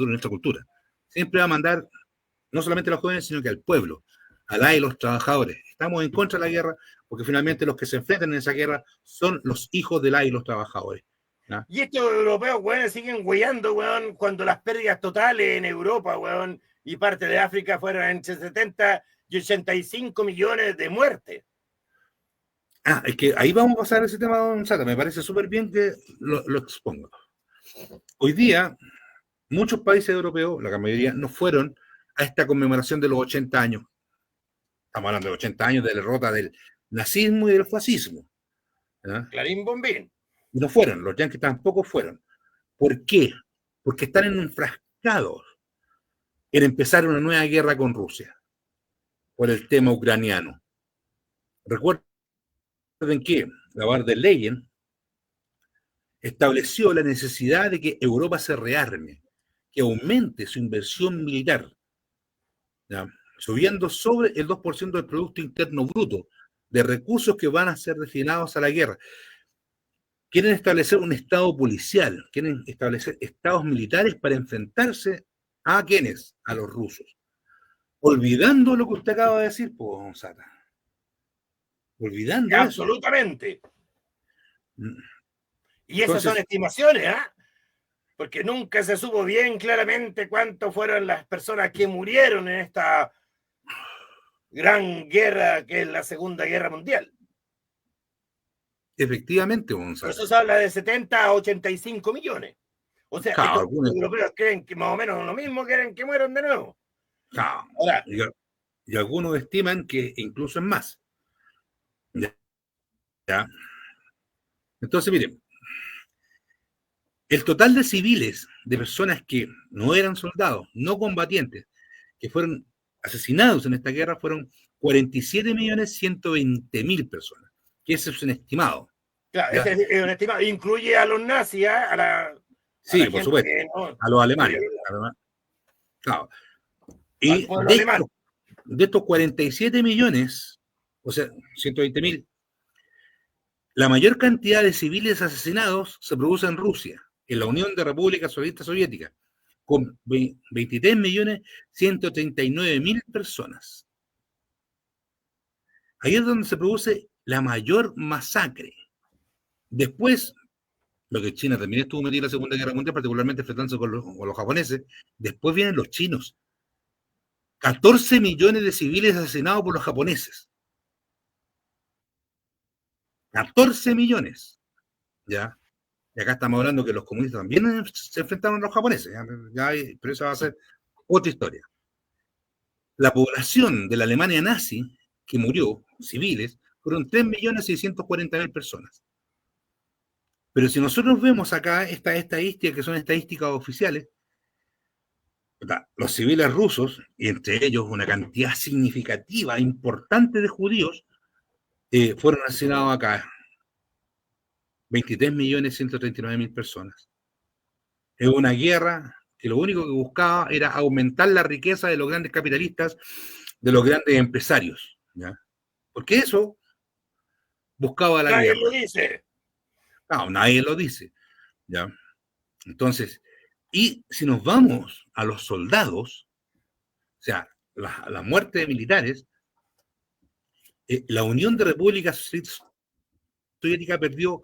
nuestra cultura. Siempre va a mandar no solamente a los jóvenes, sino que al pueblo, a los trabajadores. Estamos en contra de la guerra porque finalmente los que se enfrentan en esa guerra son los hijos de y los trabajadores. ¿No? Y estos europeos, weón, siguen hueando, weón, cuando las pérdidas totales en Europa, weón, y parte de África fueron entre 70 y 85 millones de muertes. Es que ahí vamos a pasar ese tema, don Sata. Me parece súper bien que lo exponga. Hoy día, muchos países europeos, la mayoría, no fueron a esta conmemoración de los 80 años. Estamos hablando de 80 años de la derrota del nazismo y del fascismo. ¿Ya? Clarín Bombín. Y no fueron, los yanquis tampoco fueron. ¿Por qué? Porque están enfrascados en empezar una nueva guerra con Rusia por el tema ucraniano. Recuerden que la von der Leyen estableció la necesidad de que Europa se rearme, que aumente su inversión militar, ¿ya? Subiendo sobre el 2% del Producto Interno Bruto de recursos que van a ser destinados a la guerra. Quieren establecer un estado policial, quieren establecer estados militares para enfrentarse a ¿quiénes? A los rusos. Olvidando lo que usted acaba de decir, pues, Gonzalo. Olvidando absolutamente. Eso. Y esas son estimaciones, ¿ah? Porque nunca se supo bien claramente cuánto fueron las personas que murieron en esta gran guerra que es la Segunda Guerra Mundial. Efectivamente, Por Gonzalo. eso se habla de 70 a 85 millones. O sea, Claro, los europeos creen que más o menos lo mismo, quieren que mueran de nuevo. claro. Ahora, Y algunos estiman que incluso es más. ¿Ya? Entonces, miren, el total de civiles, de personas que no eran soldados, no combatientes, que fueron asesinados en esta guerra, fueron 47.120.000 personas, que ese es un estimado. claro, ¿Ya? ese es un estimado. Incluye a los nazis, a la Sí, por gente supuesto, que no, a los alemanes. Claro. al Y pueblo alemán. de estos 47 millones, o sea, 120.000, la mayor cantidad de civiles asesinados se produce en Rusia, en la Unión de Repúblicas Socialistas Soviéticas, con 23.139.000 personas. Ahí es donde se produce la mayor masacre. Después, lo que China también estuvo metida en la Segunda Guerra Mundial, particularmente enfrentándose con los japoneses, después vienen los chinos. 14 millones de civiles asesinados por los japoneses. 14 millones. ¿Ya? Y acá estamos hablando que los comunistas también se enfrentaron a los japoneses, pero esa va a ser otra historia. La población de la Alemania nazi que murió, civiles, fueron 3.640.000 personas. Pero si nosotros vemos acá estas estadísticas, que son estadísticas oficiales, los civiles rusos, y entre ellos una cantidad significativa, importante de judíos, fueron asesinados acá. 23.139.000 personas. Es una guerra que lo único que buscaba era aumentar la riqueza de los grandes capitalistas, de los grandes empresarios. ¿Ya? Porque eso buscaba la Nadie guerra. lo dice. No, nadie lo dice. ¿Ya? Entonces, y si nos vamos a los soldados, o sea, la muerte de militares, la Unión de Repúblicas Soviéticas perdió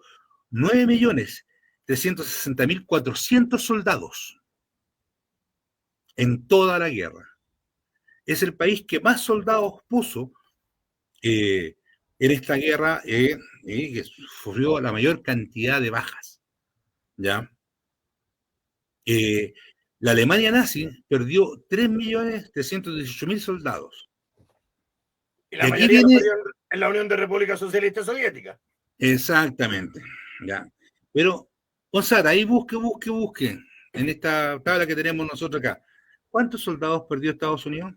9.360.400 soldados en toda la guerra. Es el país que más soldados puso en esta guerra, que sufrió la mayor cantidad de bajas. ¿Ya? La Alemania nazi perdió 3.318.000 soldados. Y la Y aquí mayoría lo viene... perdieron en la Unión de Repúblicas Socialistas Soviéticas. Exactamente. ¿Ya? Pero, Gonzalo, ahí busque. En esta tabla que tenemos nosotros acá. ¿Cuántos soldados perdió Estados Unidos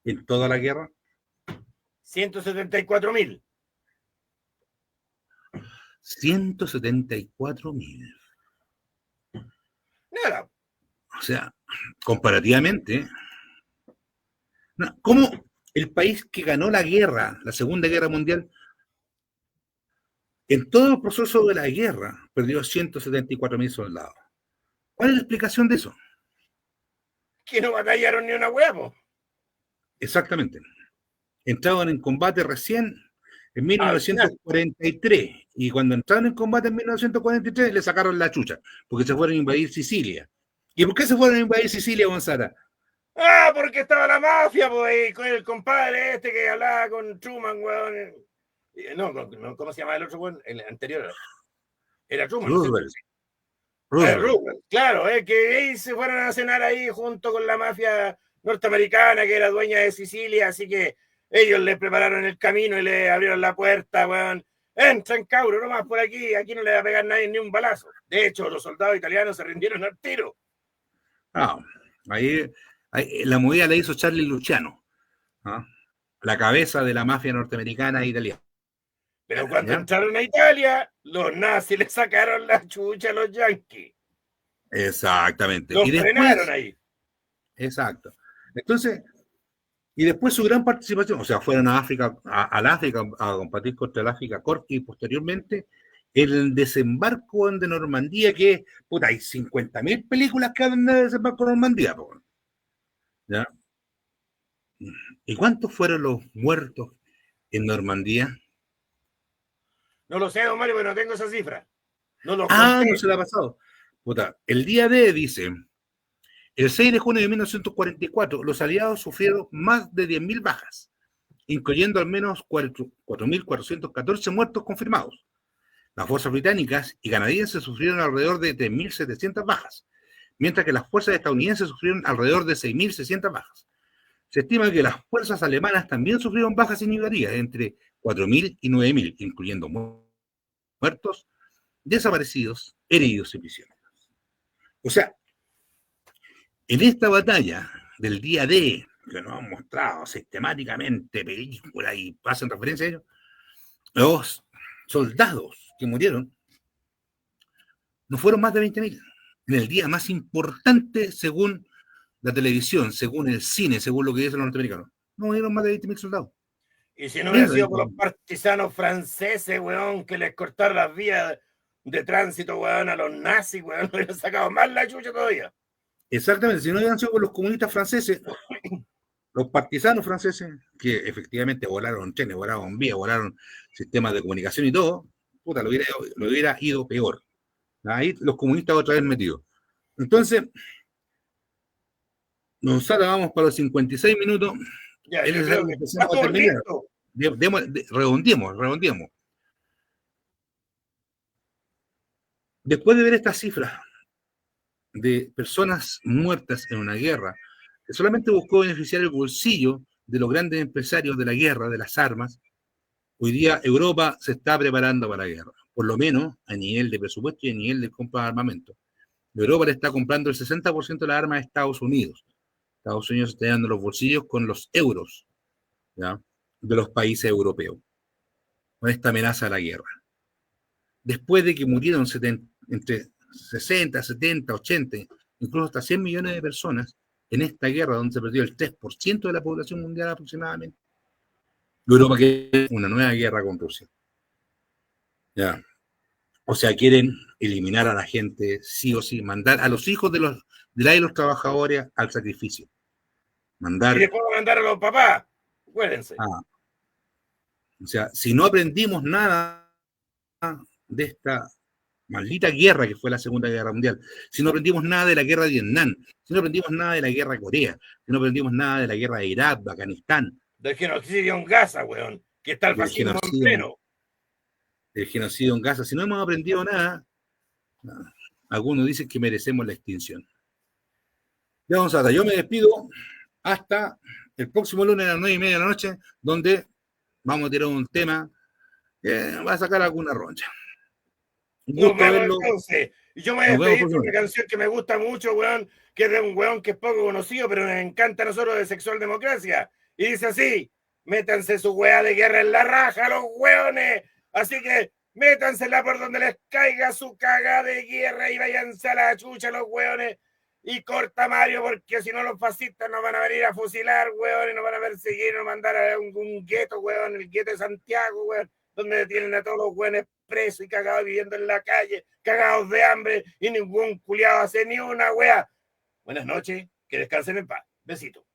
en toda la guerra? 174.000. 174.000. Nada. O sea, comparativamente, ¿cómo el país que ganó la guerra, la Segunda Guerra Mundial, en todo el proceso de la guerra, perdió 174.000 soldados? ¿Cuál es la explicación de eso? Que no batallaron ni una huevo. Exactamente. Entraban en combate recién en 1943, y cuando entraron en combate en 1943 le sacaron la chucha, porque se fueron a invadir Sicilia. ¿Y por qué se fueron a invadir Sicilia, Gonzalo? Ah, porque estaba la mafia, pues, con el compadre este que hablaba con Truman, weón. No, ¿cómo se llama el otro, weón? El anterior. Era Truman, Roosevelt. Roosevelt, claro, que ahí se fueron a cenar ahí junto con la mafia norteamericana que era dueña de Sicilia, así que ellos le prepararon el camino y le abrieron la puerta, weón. Entren, cabros, nomás por aquí no le va a pegar nadie ni un balazo. De hecho, los soldados italianos se rindieron al tiro. Ah, ahí la movida la hizo Charlie Luciano, ¿ah? La cabeza de la mafia norteamericana e italiana. Pero cuando entraron a Italia, los nazis le sacaron la chucha a los yanquis. Exactamente. Los y después, frenaron ahí. Exacto. Entonces, y después su gran participación, o sea, fueron a África, al África a combatir contra el África Corte, y posteriormente el desembarco de Normandía, que, puta, hay 50.000 películas que hablan de desembarco de Normandía, ¿ya? ¿Y cuántos fueron los muertos en Normandía? No lo sé, don Mario, pero no tengo esa cifra. No lo Ah, conté. no se la ha pasado. Puta, el día D dice, el 6 de junio de 1944, los aliados sufrieron más de 10.000 bajas. incluyendo al menos 4.414 muertos confirmados. Las fuerzas británicas y canadienses sufrieron alrededor de 3.700 bajas, mientras que las fuerzas estadounidenses sufrieron alrededor de 6.600 bajas. Se estima que las fuerzas alemanas también sufrieron bajas significativas, entre 4.000 y 9.000, incluyendo muertos, desaparecidos, heridos y prisioneros. O sea, en esta batalla del día D, que nos han mostrado sistemáticamente películas y hacen referencia a ello, los soldados que murieron no fueron más de 20.000. En el día más importante, según la televisión, según el cine, según lo que dicen los norteamericanos, no murieron más de 20.000 soldados. Y si no hubiera sido por los partisanos franceses, weón, que les cortaron las vías de tránsito, weón, a los nazis, weón, hubieran sacado más la chucha todavía. Exactamente, si no hubieran sido por los comunistas franceses, los partisanos franceses, que efectivamente volaron trenes, volaron vías, volaron sistemas de comunicación y todo, puta, lo hubiera ido peor. Ahí los comunistas otra vez metidos. Entonces, nosotros vamos para los 56 minutos. Ya, yo creo que estamos listos. Redondeemos. Después de ver estas cifras de personas muertas en una guerra que solamente buscó beneficiar el bolsillo de los grandes empresarios de la guerra, de las armas, hoy día Europa se está preparando para la guerra, por lo menos a nivel de presupuesto y a nivel de compra de armamento. Europa le está comprando el 60% de las armas a Estados Unidos. Estados Unidos está llenando los bolsillos con los euros, ¿ya?, de los países europeos, con esta amenaza a la guerra. Después de que murieron entre 60, 70, 80, incluso hasta 100 millones de personas en esta guerra, donde se perdió el 3% de la población mundial aproximadamente, Europa quiere una nueva guerra con Rusia. ¿Ya? O sea, quieren eliminar a la gente sí o sí, mandar a los hijos de los trabajadores al sacrificio. Y después mandar a los papás, acuérdense. O sea, si no aprendimos nada de esta maldita guerra que fue la Segunda Guerra Mundial, si no aprendimos nada de la guerra de Vietnam, si no aprendimos nada de la guerra de Corea, si no aprendimos nada de la guerra de Irak, de Afganistán, del genocidio en Gaza, weón, que está el fascismo en pleno. El genocidio en Gaza, si no hemos aprendido nada, algunos dicen que merecemos la extinción. Ya, Gonzalo, yo me despido hasta el próximo lunes a las 9:30 de la noche, donde vamos a tirar un tema que va a sacar alguna roncha. Nos vemos entonces. Y yo me voy a despedir con una canción que me gusta mucho, weón, que es de un weón que es poco conocido, pero nos encanta a nosotros, de Sexual Democracia. Y dice así: métanse su weá de guerra en la raja, los weones. Así que métansela por donde les caiga su caga de guerra y váyanse a la chucha los weones. Y corta Mario, porque si no los fascistas nos van a venir a fusilar, weón, y nos van a perseguir, nos mandar a un gueto, weón, el gueto de Santiago, weón, donde detienen a todos los weones presos y cagados viviendo en la calle, cagados de hambre, y ningún culiado hace ni una wea. Buenas noches, que descansen en paz. Besito.